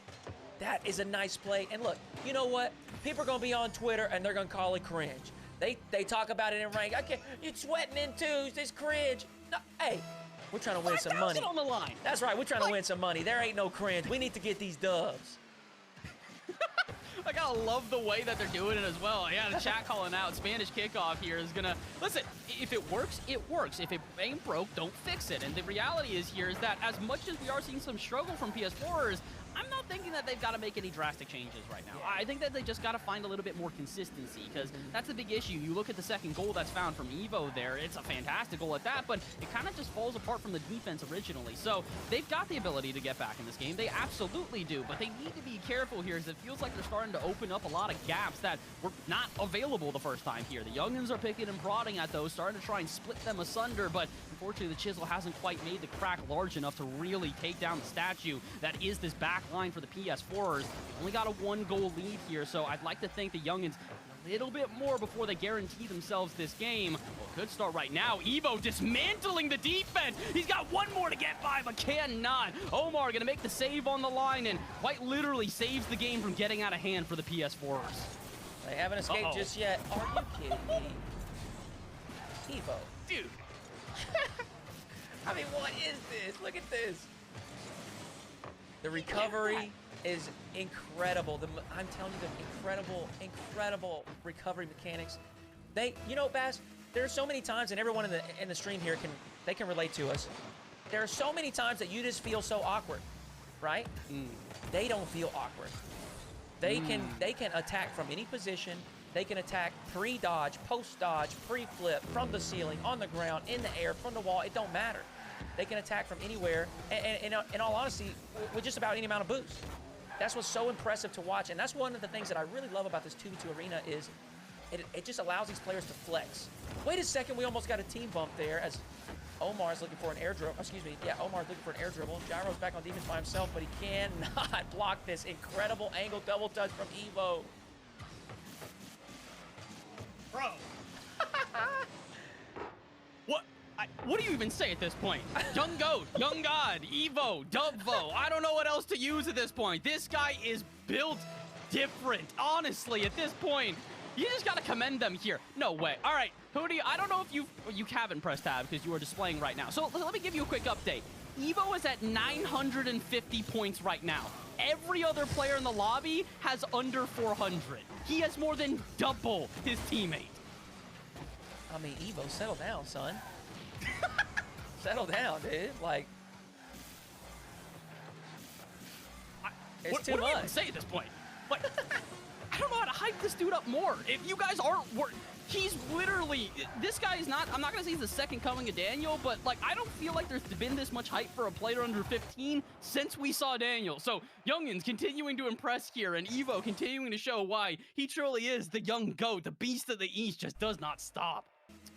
That is a nice play. And look, you know what? People are going to be on Twitter and they're going to call it cringe. They talk about it in rank. Okay, you're sweating in twos. This cringe. No, hey, we're trying to win some money. On the line. That's right. We're trying to win some money. There ain't no cringe. We need to get these dubs. I gotta love the way that they're doing it as well. Yeah, the chat calling out Spanish kickoff here is gonna, listen, if it works, it works. If it ain't broke, don't fix it. And the reality is that as much as we are seeing some struggle from PS4s, I'm not thinking that they've got to make any drastic changes right now. Yeah. I think that they just got to find a little bit more consistency, because that's the big issue. You look at the 2nd goal that's found from Evoh there. It's a fantastic goal at that, but it kind of just falls apart from the defense originally. So they've got the ability to get back in this game. They absolutely do, but they need to be careful here, as it feels like they're starting to open up a lot of gaps that were not available the first time here. The youngins are picking and prodding at those, starting to try and split them asunder, but unfortunately the chisel hasn't quite made the crack large enough to really take down the statue that is this back line for the PS4s. Only got a 1-goal lead here, so I'd like to think the youngins a little bit more before they guarantee themselves this game. Well, good start right now. Evoh dismantling the defense. He's got one more to get by, but cannot. Omar gonna make the save on the line and quite literally saves the game from getting out of hand for the PS4s. They haven't escaped just yet. Are you kidding me? Evoh. Dude. I mean, what is this? Look at this. The recovery is incredible. I'm telling you, the incredible recovery mechanics. You know, Bass, there are so many times, and everyone in the stream here can relate to us. There are so many times that you just feel so awkward, right? They don't feel awkward. They can attack from any position. They can attack pre-dodge, post-dodge, pre-flip, from the ceiling, on the ground, in the air, from the wall. It don't matter. They can attack from anywhere, and in all honesty, with just about any amount of boost. That's what's so impressive to watch, and that's one of the things that I really love about this 2v2 arena is it just allows these players to flex. Wait a second, we almost got a team bump there as Omar's looking for an air dribble. Excuse me, yeah, Omar's looking for an air dribble. Gyro's back on defense by himself, but he cannot block this incredible angle double touch from Evoh. Bro. What do you even say at this point? Young Goat, Young God, Evoh, Dubvo. I don't know what else to use at this point. This guy is built different. Honestly, at this point, you just gotta commend them here. No way. All right, Hoodie, I don't know if you haven't pressed tab because you are displaying right now. So let me give you a quick update. Evoh is at 950 points right now. Every other player in the lobby has under 400. He has more than double his teammate. I mean, Evoh, settle down, son. Settle down, dude. Like, it's too much. What do you even say at this point? Like, I don't know how to hype this dude up more. If you guys aren't, he's literally, this guy is not, I'm not going to say he's the second coming of Daniel, but like, I don't feel like there's been this much hype for a player under 15 since we saw Daniel. So Youngins continuing to impress here, and Evoh continuing to show why he truly is the young goat. The beast of the East just does not stop.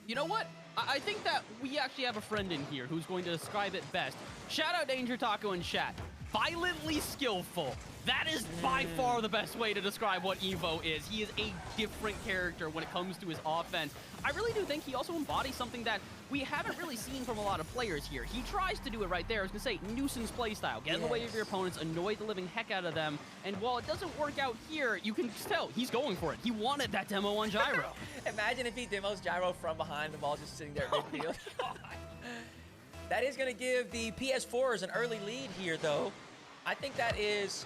You know what? I think that we actually have a friend in here who's going to describe it best. Shout out Danger Taco in chat. Violently skillful. That is by far the best way to describe what Evoh is. He is a different character when it comes to his offense. I really do think he also embodies something that we haven't really seen from a lot of players here. He tries to do it right there. I was going to say, nuisance playstyle. Get in the way of your opponents, annoy the living heck out of them. And while it doesn't work out here, you can tell he's going for it. He wanted that demo on Gyro. Imagine if he demos Gyro from behind, the ball just sitting there at midfield. That is going to give the PS4s an early lead here, though. I think that is,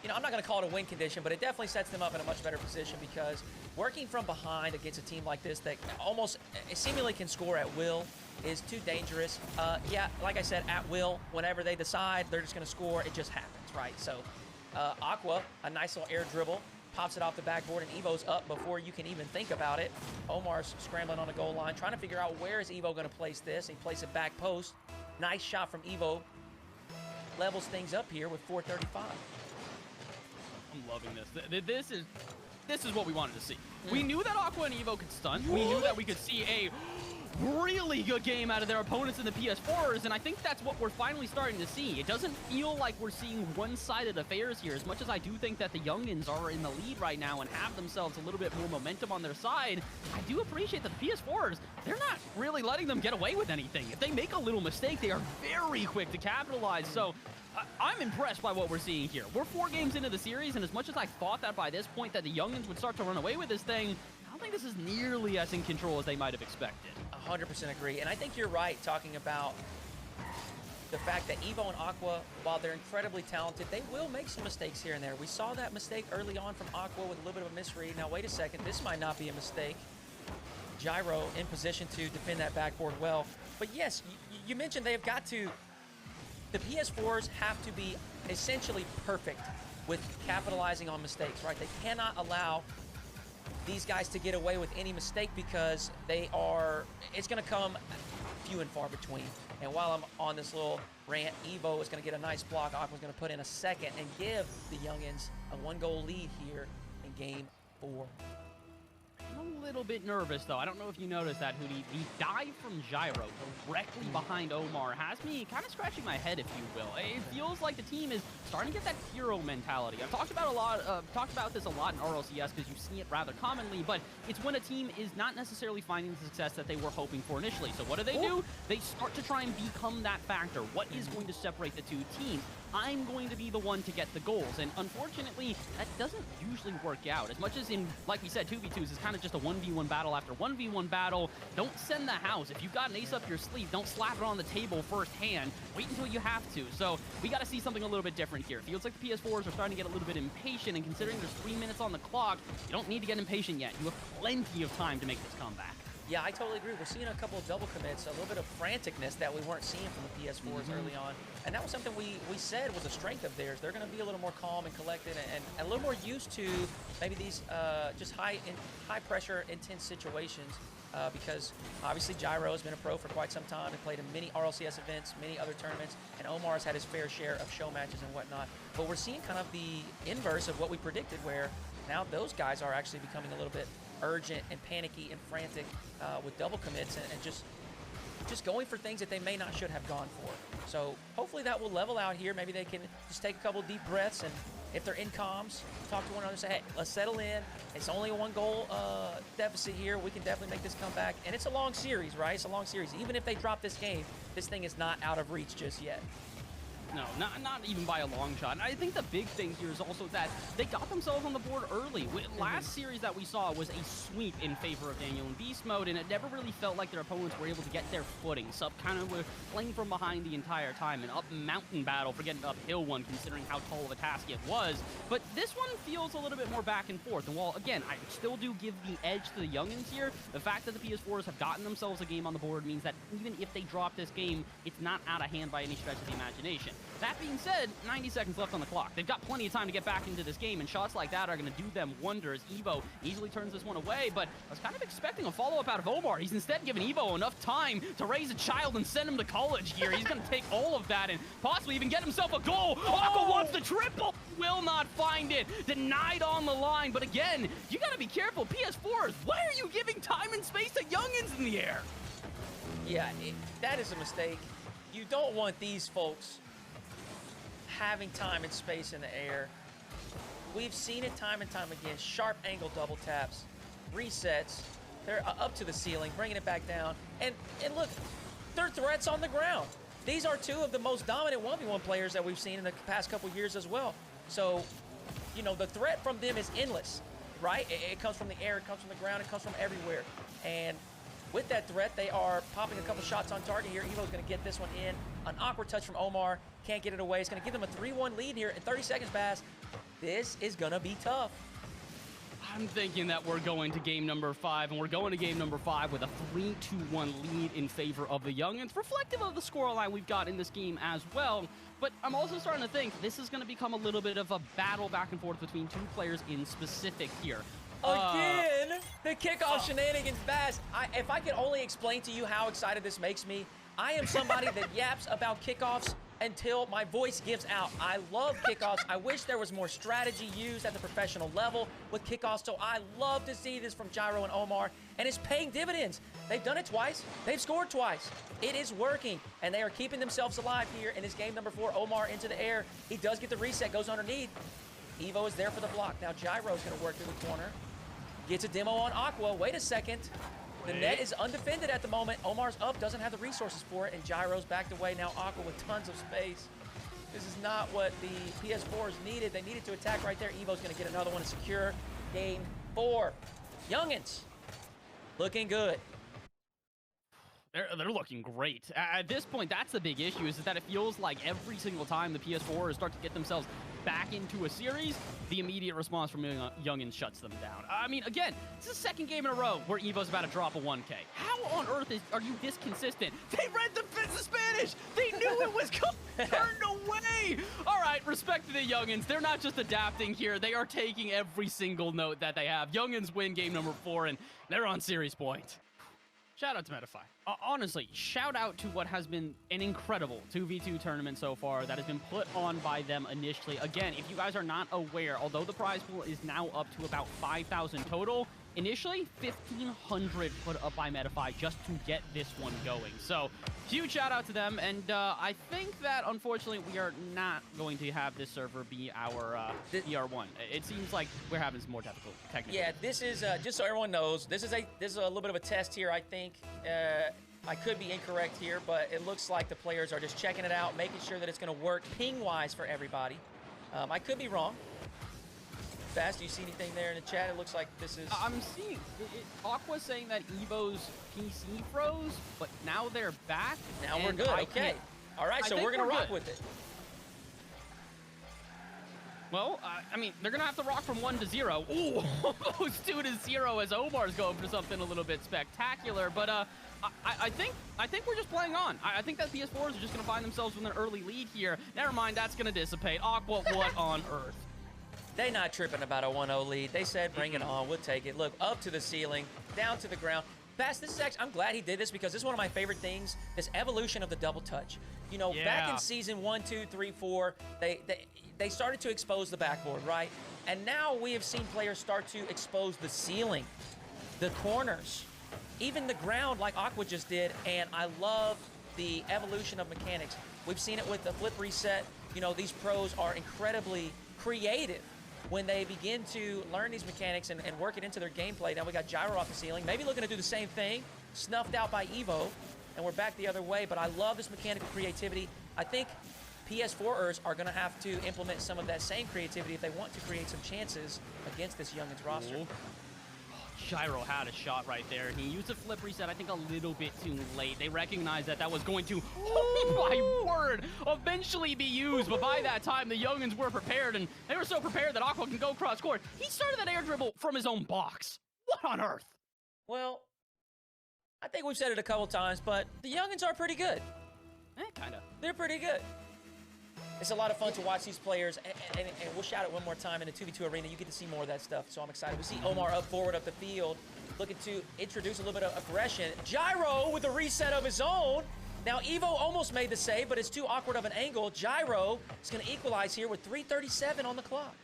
you know, I'm not going to call it a win condition, but it definitely sets them up in a much better position because working from behind against a team like this that almost seemingly can score at will is too dangerous. Yeah, like I said, at will, whenever they decide they're just going to score, it just happens, right? So Aqua, a nice little air dribble, pops it off the backboard, and Evoh's up before you can even think about it. Omar's scrambling on the goal line, trying to figure out where is Evoh going to place this. He places it back post. Nice shot from Evoh. Levels things up here with 435. I'm loving this. This is what we wanted to see. We knew that Aqua and Evoh could stun. We knew that we could see a really good game out of their opponents in the PS4s, and I think that's what we're finally starting to see. It doesn't feel like we're seeing one-sided affairs here, as much as I do think that the Youngins are in the lead right now and have themselves a little bit more momentum on their side. I do appreciate that the PS4s, they're not really letting them get away with anything. If they make a little mistake, they are very quick to capitalize, so I'm impressed by what we're seeing here. We're 4 games into the series, and as much as I thought that by this point that the Youngins would start to run away with this thing, I don't think this is nearly as in control as they might have expected. 100% agree, and I think you're right talking about the fact that Evoh and Aqua, while they're incredibly talented, they will make some mistakes here and there. We saw that mistake early on from Aqua with a little bit of a misread. Now, wait a second. This might not be a mistake. Gyro in position to defend that backboard well. But yes, you mentioned they've got to... The PS4s have to be essentially perfect with capitalizing on mistakes, right? They cannot allow these guys to get away with any mistake because it's going to come few and far between. And while I'm on this little rant, Evoh is going to get a nice block. Aqua's going to put in a second and give the Youngins a 1-goal lead here in game 4. I'm a little bit nervous, though. I don't know if you noticed that, Hoodie. The dive from Gyro directly behind Omar has me kind of scratching my head, if you will. It feels like the team is starting to get that hero mentality. I've talked about this a lot in RLCS because you see it rather commonly, but it's when a team is not necessarily finding the success that they were hoping for initially. So what do? They start to try and become that factor. What is going to separate the two teams? I'm going to be the one to get the goals. And unfortunately, that doesn't usually work out. As much as in, like we said, 2v2s is kind of just a 1v1 battle after 1v1 battle. Don't send the house. If you've got an ace up your sleeve, don't slap it on the table firsthand. Wait until you have to. So we got to see something a little bit different here. It feels like the PS4s are starting to get a little bit impatient, and considering there's 3 minutes on the clock, you don't need to get impatient yet. You have plenty of time to make this comeback. Yeah, I totally agree. We're seeing a couple of double commits, a little bit of franticness that we weren't seeing from the PS4s early on. And that was something we said was a strength of theirs. They're going to be a little more calm and collected and a little more used to maybe these just high pressure, intense situations. Because obviously Gyro has been a pro for quite some time and played in many RLCS events, many other tournaments, and Omar's had his fair share of show matches and whatnot. But we're seeing kind of the inverse of what we predicted, where now those guys are actually becoming a little bit urgent and panicky and frantic with double commits and just going for things that they may not should have gone for. So hopefully that will level out here. Maybe they can just take a couple deep breaths, and if they're in comms, talk to one another and say, hey, let's settle in. It's only a 1-goal deficit here. We can definitely make this comeback. And it's a long series, right? It's a long series. Even if they drop this game, this thing is not out of reach just yet. No, not even by a long shot. And I think the big thing here is also that they got themselves on the board early. Last series that we saw was a sweep in favor of Daniel in Beastmode, and it never really felt like their opponents were able to get their footing. Sub kind of were playing from behind the entire time, an up mountain battle for getting uphill one, considering how tall of a task it was. But this one feels a little bit more back and forth. And while, again, I still do give the edge to the youngins here, the fact that the PS4s have gotten themselves a game on the board means that even if they drop this game, it's not out of hand by any stretch of the imagination. That being said, 90 seconds left on the clock. They've got plenty of time to get back into this game, and shots like that are going to do them wonders. Evoh easily turns this one away, but I was kind of expecting a follow-up out of Omar. He's instead given Evoh enough time to raise a child and send him to college here. He's going to take all of that and possibly even get himself a goal. Aqua wants the triple, will not find it. Denied on the line, but again, you got to be careful. PS4s, why are you giving time and space to youngins in the air? Yeah, that is a mistake. You don't want these folks having time and space in the air. We've seen it time and time again. Sharp angle double taps, resets. They're up to the ceiling, bringing it back down. And look, they're threats on the ground. These are two of the most dominant 1v1 players that we've seen in the past couple years as well. So, you know, the threat from them is endless, right? It comes from the air, it comes from the ground, it comes from everywhere. And with that threat, they are popping a couple shots on target here. Evoh's going to get this one in. An awkward touch from Omar. Can't get it away. It's going to give them a 3-1 lead here in 30 seconds, Bass. This is going to be tough. I'm thinking that we're going to game number 5, and we're going to game number 5 with a 3-1 lead in favor of the youngins, reflective of the scoreline we've got in this game as well. But I'm also starting to think this is going to become a little bit of a battle back and forth between two players in specific here. Again, the kickoff shenanigans, Bass. If I could only explain to you how excited this makes me, I am somebody that yaps about kickoffs until my voice gives out. I love kickoffs. I wish there was more strategy used at the professional level with kickoffs, so I love to see this from Gyro and Omar, and it's paying dividends. They've done it twice. They've scored twice. It is working, and they are keeping themselves alive here in this game number 4. Omar into the air. He does get the reset, goes underneath. Evoh is there for the block. Now Gyro's going to work through the corner. Gets a demo on Aqua. Wait a second. The net is undefended at the moment. Omar's up, doesn't have the resources for it, and Gyro's backed away. Now Aqua with tons of space. This is not what the PS4s needed. They needed to attack right there. Evoh's going to get another one and secure game 4. Youngins, looking good. They're looking great. At this point, that's the big issue, is that it feels like every single time the PS4s start to get themselves back into a series, the immediate response from youngins shuts them down. I mean, again, it's the second game in a row where Evoh's about to drop a 1K. How on earth are you this consistent? They read the Spanish! They knew it was coming! Turned away! All right, respect to the youngins. They're not just adapting here. They are taking every single note that they have. Youngins win game number 4, and they're on series point. Shout out to Medify. Honestly, shout out to what has been an incredible 2v2 tournament so far that has been put on by them initially. Again, if you guys are not aware, although the prize pool is now up to about 5,000 total, initially 1,500 put up by Medify just to get this one going. So, huge shout out to them, and I think that unfortunately we are not going to have this server be our PR1. It seems like we're having some more difficult technical. Yeah, this is just so everyone knows, this is a little bit of a test here. I think I could be incorrect here, but it looks like the players are just checking it out, making sure that it's going to work ping-wise for everybody. I could be wrong. Fast, do you see anything there in the chat? It looks like this is... I'm seeing Aqua saying that Evoh's PC froze, but now they're back. Now we're good. Okay. All right, so we're going to rock with it. Well, I mean, they're going to have to rock from 1 to 0. Ooh, almost 2 to 0 as Omar's going for something a little bit spectacular. But I think we're just playing on. I think that PS4s are just going to find themselves with an early lead here. Never mind, that's going to dissipate. Aqua, what on earth? They not tripping about a 1-0 lead. They said, bring it on. We'll take it. Look, up to the ceiling, down to the ground. Fast, this is actually, I'm glad he did this because this is one of my favorite things, this evolution of the double touch. You know, back in season 1, 2, 3, 4, they started to expose the backboard, right? And now we have seen players start to expose the ceiling, the corners, even the ground like Aqua just did. And I love the evolution of mechanics. We've seen it with the flip reset. You know, these pros are incredibly creative when they begin to learn these mechanics and work it into their gameplay. Now we got Gyro off the ceiling, maybe looking to do the same thing, snuffed out by Evoh, and we're back the other way. But I love this mechanical creativity. I think PS4ers are going to have to implement some of that same creativity if they want to create some chances against this youngins roster. Ooh. Gyro had a shot right there. He used a flip reset, I think, a little bit too late. They recognized that that was going to, oh my word, eventually be used. But by that time, the youngins were prepared, and they were so prepared that Aqua can go cross court. He started that air dribble from his own box. What on earth? Well, I think we've said it a couple times, but the youngins are pretty good. Kind of. They're pretty good. It's a lot of fun to watch these players, and we'll shout it one more time in the 2v2 arena. You get to see more of that stuff, so I'm excited. We see Omar up forward up the field, looking to introduce a little bit of aggression. Gyro with a reset of his own. Now, Evoh almost made the save, but it's too awkward of an angle. Gyro is going to equalize here with 3:37 on the clock.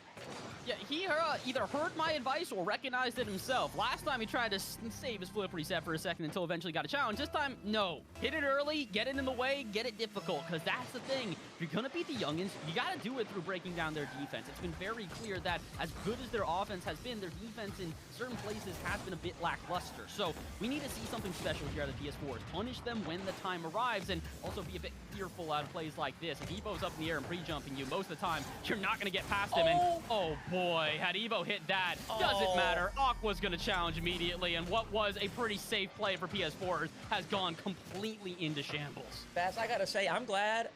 Yeah, he either heard my advice or recognized it himself. Last time he tried to save his flip reset for a second until eventually got a challenge. This time, no. Hit it early, get it in the way, get it difficult, because that's the thing. If you're going to beat the youngins, you got to do it through breaking down their defense. It's been very clear that as good as their offense has been, their defense in certain places has been a bit lackluster. So we need to see something special here at the PS4s. Punish them when the time arrives, and also be a bit fearful out of plays like this. If Evoh's up in the air and pre-jumping you, most of the time, you're not going to get past him. And, oh boy, had Evoh hit that, doesn't matter. Aqua's going to challenge immediately, and what was a pretty safe play for PS4s has gone completely into shambles. Fast, I got to say, I'm glad.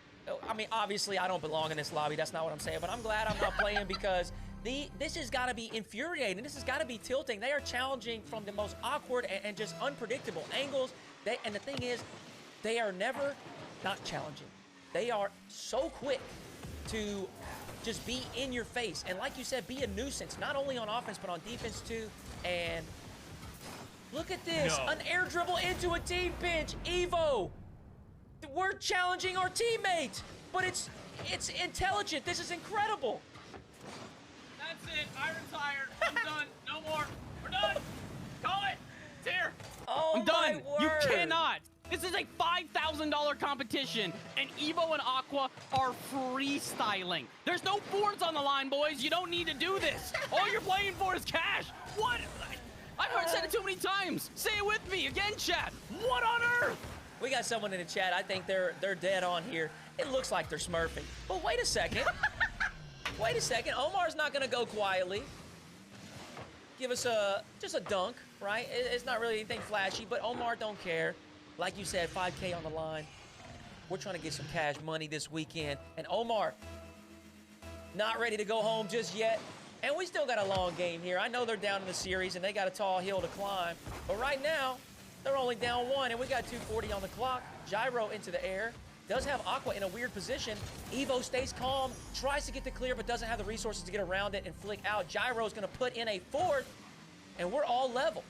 I mean, obviously, I don't belong in this lobby. That's not what I'm saying, but I'm glad I'm not playing because this has got to be infuriating. This has got to be tilting. They are challenging from the most awkward and just unpredictable angles. And the thing is, they are never not challenging. They are so quick to just be in your face. And like you said, be a nuisance, not only on offense, but on defense too. And look at this, an air dribble into a team pinch. Evoh, we're challenging our teammate, but it's intelligent. This is incredible. That's it, I retired, I'm done, no more, we're done. Call it, it's here. Oh, I'm done, my you word. cannot. This is a $5,000 competition, and Evoh and Aqua are freestyling. There's no boards on the line, boys. You don't need to do this. All you're playing for is cash. What? I've heard said it too many times. Say it with me again, chat. What on earth? We got someone in the chat. I think they're dead on here. It looks like they're smurfing. But wait a second. Wait a second. Omar's not going to go quietly. Give us just a dunk, right? It's not really anything flashy, but Omar don't care. Like you said, 5K on the line. We're trying to get some cash money this weekend. And Omar, not ready to go home just yet. And we still got a long game here. I know they're down in the series and they got a tall hill to climb. But right now, they're only down 1 and we got 2:40 on the clock. Gyro into the air. Does have Aqua in a weird position. Evoh stays calm, tries to get the clear, but doesn't have the resources to get around it and flick out. Gyro's going to put in a 4th, and we're all level.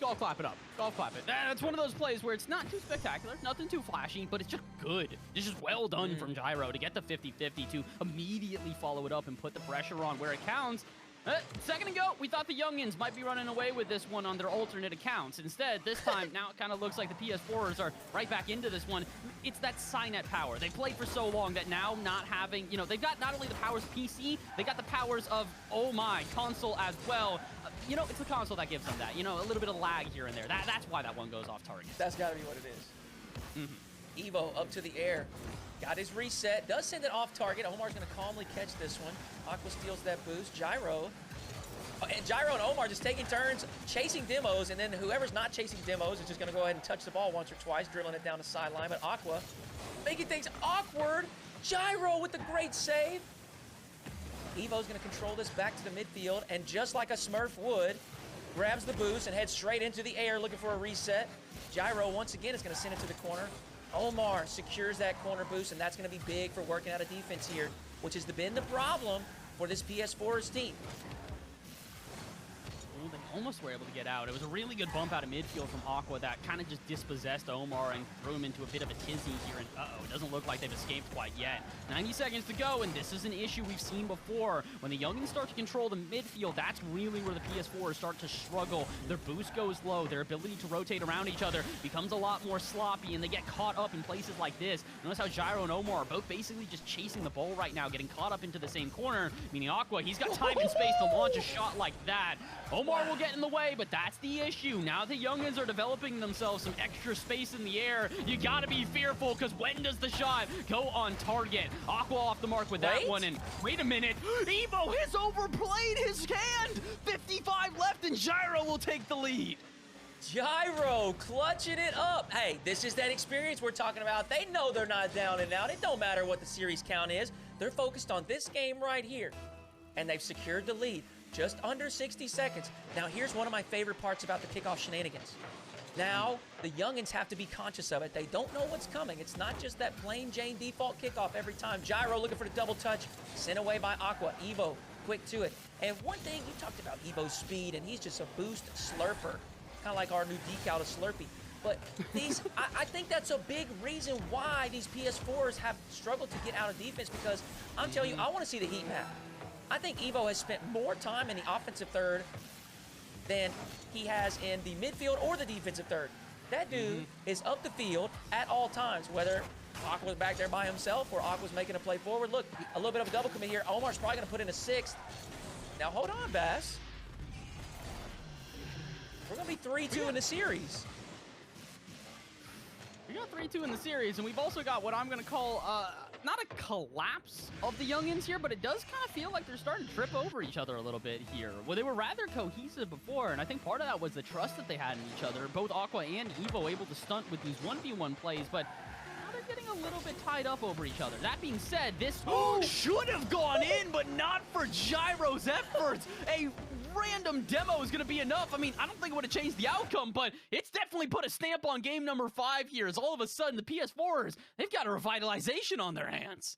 Golf clap it up. Golf clap it. That's one of those plays where it's not too spectacular, nothing too flashy, but it's just good. It's just well done from Gyro to get the 50-50 to immediately follow it up and put the pressure on where it counts. Second ago, we thought the youngins might be running away with this one on their alternate accounts. Instead, this time, now it kind of looks like the PS4ers are right back into this one. It's that Cynet power. They played for so long that now not having, you know, they've got not only the powers of PC, they got the powers of, oh my, console as well. you know, it's the console that gives them that. You know, a little bit of lag here and there. That's why that one goes off target. That's got to be what it is. Evoh up to the air. Got his reset. Does send it off target. Omar's going to calmly catch this one. Aqua steals that boost. Gyro. And Gyro and Omar just taking turns chasing demos, and then whoever's not chasing demos is just going to go ahead and touch the ball once or twice, drilling it down the sideline. But Aqua making things awkward. Gyro with the great save. Evoh's going to control this back to the midfield, and just like a Smurf would, grabs the boost and heads straight into the air looking for a reset. Gyro, once again, is going to send it to the corner. Omar secures that corner boost, and that's going to be big for working out a defense here, which has been the problem for this PS4's team. They almost were able to get out. It was a really good bump out of midfield from Aqua that kind of just dispossessed Omar and threw him into a bit of a tizzy here. And it doesn't look like they've escaped quite yet. 90 seconds to go, and this is an issue we've seen before. When the youngins start to control the midfield, that's really where the PS4s start to struggle. Their boost goes low. Their ability to rotate around each other becomes a lot more sloppy, and they get caught up in places like this. Notice how Gyro and Omar are both basically just chasing the ball right now, getting caught up into the same corner, meaning Aqua, he's got time and space to launch a shot like that. Omar will get in the way, but that's the issue. Now the youngins are developing themselves some extra space in the air. You gotta be fearful, because when does the shot go on target? Aqua off the mark with that one, and wait a minute, Evoh has overplayed his hand! 55 left, and Gyro will take the lead. Gyro clutching it up. Hey, this is that experience we're talking about. They know they're not down and out. It don't matter what the series count is. They're focused on this game right here, and they've secured the lead. Just under 60 seconds. Now, here's one of my favorite parts about the kickoff shenanigans. Now, the youngins have to be conscious of it. They don't know what's coming. It's not just that plain Jane default kickoff every time. Gyro looking for the double touch, sent away by Aqua. Evoh, quick to it. And one thing, you talked about Evoh's speed, and he's just a boost slurper. Kind of like our new decal to Slurpee. But these, I think that's a big reason why these PS4s have struggled to get out of defense, because I'm telling you, I want to see the heat map. I think Evoh has spent more time in the offensive third than he has in the midfield or the defensive third. That dude is up the field at all times, whether Aqua's back there by himself or Aqua's making a play forward. Look, a little bit of a double commit here. Omar's probably going to put in a sixth. Now, hold on, Bass. We're going to be 3-2 in the series. We got 3-2 in the series, and we've also got what I'm going to call not a collapse of the youngins here, but it does kind of feel like they're starting to trip over each other a little bit here. Well, they were rather cohesive before, and I think part of that was the trust that they had in each other. Both Aqua and Evoh able to stunt with these 1v1 plays, but now they're getting a little bit tied up over each other. That being said, this should have gone in, but not for Gyro's efforts. A random demo is going to be enough. I mean, I don't think it would have changed the outcome, but it's definitely put a stamp on game number 5 here, as all of a sudden the PS4s, they've got a revitalization on their hands.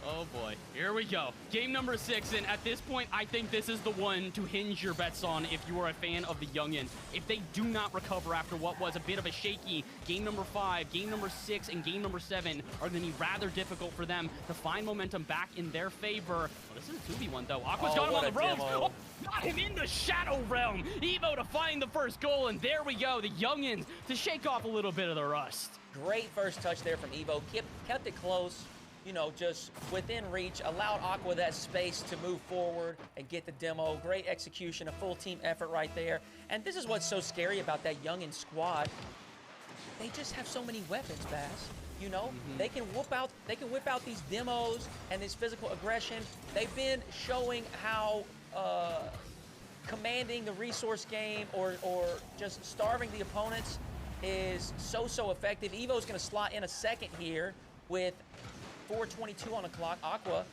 Oh boy, here we go. Game number 6, and at this point, I think this is the one to hinge your bets on if you are a fan of the youngins. If they do not recover after what was a bit of a shaky game number 5, game number 6, and game number 7 are going to be rather difficult for them to find momentum back in their favor. Well, this is a 2v1 though. Aqua's got him on the ropes. Oh, got him in the Shadow Realm. Evoh to find the first goal, and there we go. The youngins to shake off a little bit of the rust. Great first touch there from Evoh. Kept it close. You know, just within reach, allowed Aqua that space to move forward and get the demo. Great execution, a full team effort right there. And this is what's so scary about that youngin squad. They just have so many weapons, Bass. You know, they can whip out these demos and this physical aggression. They've been showing how commanding the resource game or just starving the opponents is so effective. Evoh's going to slot in a second here with 4:22 on the clock. Aqua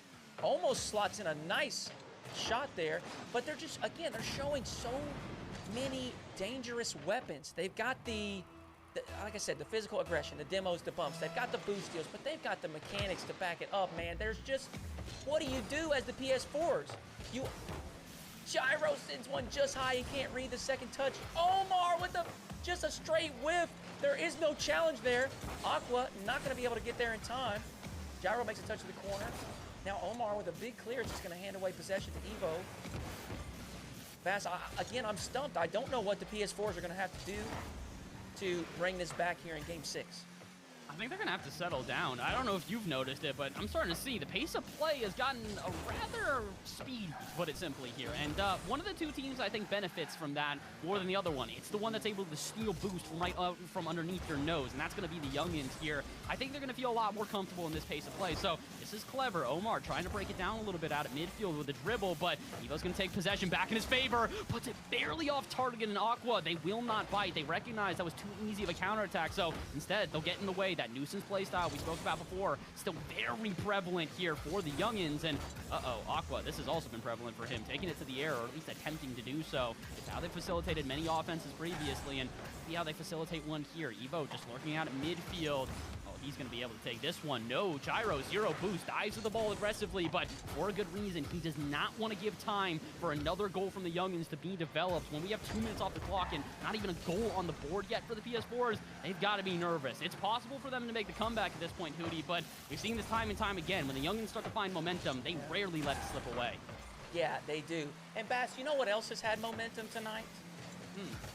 almost slots in a nice shot there, but they're just, again, they're showing so many dangerous weapons. They've got the like I said, the physical aggression, the demos, the bumps. They've got the boost deals, but they've got the mechanics to back it up, man. There's just, what do you do as the PS4s? Gyro sends one just high. He can't read the second touch. Omar with just a straight whiff. There is no challenge there. Aqua not going to be able to get there in time. Gyro makes a touch to the corner. Now Omar with a big clear is just going to hand away possession to Evoh. Bass, again, I'm stumped. I don't know what the PS4s are going to have to do to bring this back here in Game 6. I think they're going to have to settle down. I don't know if you've noticed it, but I'm starting to see the pace of play has gotten a rather speedy, to put it simply here. And one of the two teams I think benefits from that more than the other one. It's the one that's able to steal boost from right from underneath your nose, and that's going to be the youngins here. I think they're going to feel a lot more comfortable in this pace of play. So this is clever. Omar trying to break it down a little bit out at midfield with a dribble, but Evoh's going to take possession back in his favor. Puts it barely off target in Aqua. They will not bite. They recognize that was too easy of a counterattack, so instead they'll get in the way. That nuisance playstyle we spoke about before, still very prevalent here for the youngins. And Aqua, this has also been prevalent for him, taking it to the air, or at least attempting to do so. It's how they facilitated many offenses previously, and see how they facilitate one here. Evoh just lurking out at midfield. He's going to be able to take this one. No, Gyro, 0 boost, dives with the ball aggressively, but for a good reason. He does not want to give time for another goal from the youngins to be developed. When we have 2 minutes off the clock and not even a goal on the board yet for the PS4s, they've got to be nervous. It's possible for them to make the comeback at this point, Hoodie, but we've seen this time and time again. When the youngins start to find momentum, they rarely let it slip away. Yeah, they do. And Bass, you know what else has had momentum tonight?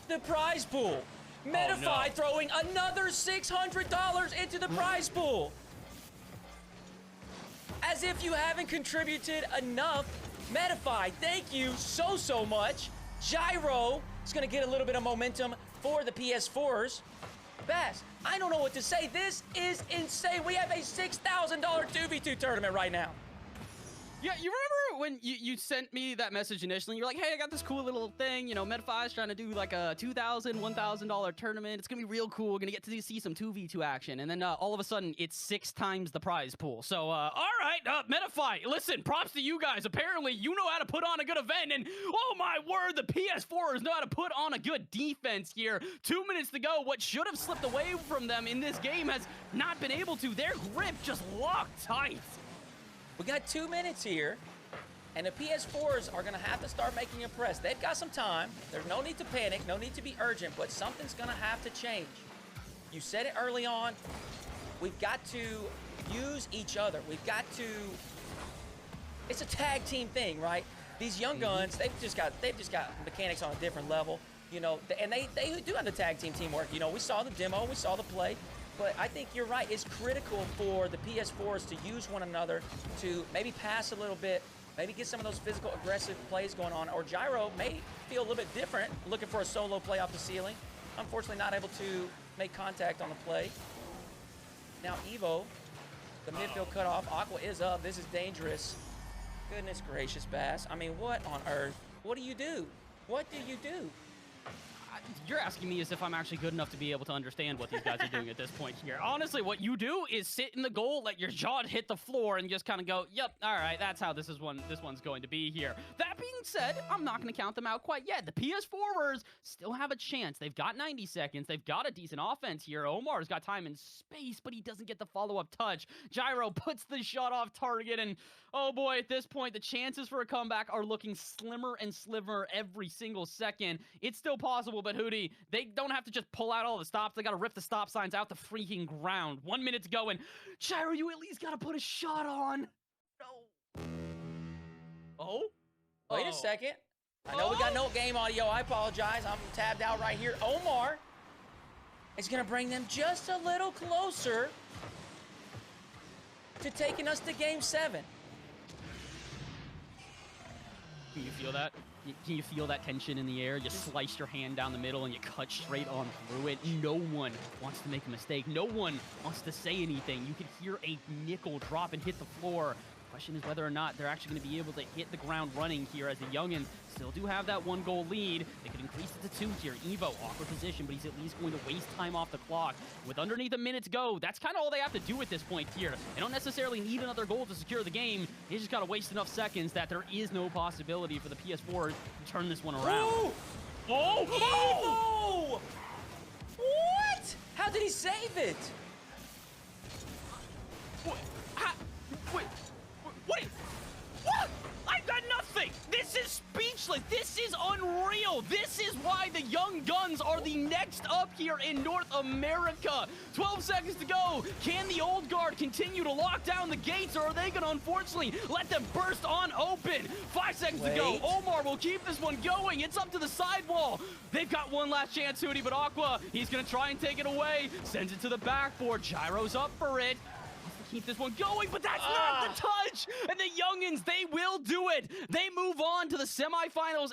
The prize pool. Metafy throwing another $600 into the prize pool. As if you haven't contributed enough. Metafy, thank you so much. Gyro is going to get a little bit of momentum for the PS4s. Bass, I don't know what to say. This is insane. We have a $6,000 2v2 tournament right now. Yeah, you remember when you sent me that message initially? You're like, hey, I got this cool little thing. You know, Metafy's trying to do like a $2,000, $1,000 tournament. It's going to be real cool. We're going to get to see some 2v2 action. And then all of a sudden, it's 6 times the prize pool. So, all right, Metafy, listen, props to you guys. Apparently, you know how to put on a good event. And, oh my word, the PS4s know how to put on a good defense here. 2 minutes to go. What should have slipped away from them in this game has not been able to. Their grip just locked tight. We got 2 minutes here, and the PS4s are going to have to start making a press. They've got some time. There's no need to panic, no need to be urgent, but something's going to have to change. You said it early on. We've got to use each other. We've got to... It's a tag team thing, right? These young guns, they've just got mechanics on a different level, you know, and they do have the tag team teamwork. You know, we saw the demo, we saw the play. But I think you're right. It's critical for the PS4s to use one another to maybe pass a little bit, maybe get some of those physical, aggressive plays going on. Or Gyro may feel a little bit different, looking for a solo play off the ceiling. Unfortunately, not able to make contact on the play. Now, Evoh, the midfield cutoff. Aqua is up. This is dangerous. Goodness gracious, Bass. I mean, what on earth? What do you do? What do you do? You're asking me as if I'm actually good enough to be able to understand what these guys are doing at this point here. Honestly, what you do is sit in the goal, let your jaw hit the floor, and just kind of go, yep, all right, that's how this one's going to be here. That being said, I'm not going to count them out quite yet. The PS4ers still have a chance. They've got 90 seconds. They've got a decent offense here. Omar's got time and space, but he doesn't get the follow-up touch. Gyro puts the shot off target, and oh boy, at this point, the chances for a comeback are looking slimmer and slimmer every single second. It's still possible, but Hoodie, they don't have to just pull out all the stops. They got to rip the stop signs out the freaking ground. 1 minute to go, and Gyro, you at least got to put a shot on. No. Oh? Wait a second. I know we got no game audio. I apologize. I'm tabbed out right here. Omar is going to bring them just a little closer to taking us to Game 7. Can you feel that? Can you feel that tension in the air? You slice your hand down the middle and you cut straight on through it. No one wants to make a mistake. No one wants to say anything. You could hear a nickel drop and hit the floor. Question is whether or not they're actually going to be able to hit the ground running here, as the youngins still do have that 1-goal lead. They could increase it to 2 here. Evoh, awkward position, but he's at least going to waste time off the clock. With underneath a minute to go, that's kind of all they have to do at this point here. They don't necessarily need another goal to secure the game. They just got to waste enough seconds that there is no possibility for the PS4 to turn this one around. Ooh! Oh! Evoh! What? How did he save it? Wait, what? I've got nothing! This This is speechless. This is unreal. This is why the Young Guns are the next up here in North America. 12 seconds to go. Can the old guard continue to lock down the gates, or are they going to unfortunately let them burst on open? 5 seconds to go. Omar will keep this one going. It's up to the sidewall. They've got one last chance, Hootie, but Aqua, he's going to try and take it away. Sends it to the backboard. Gyro's up for it. Keep this one going, but that's not the touch! And the Youngins, they will do it! They move on to the semifinals.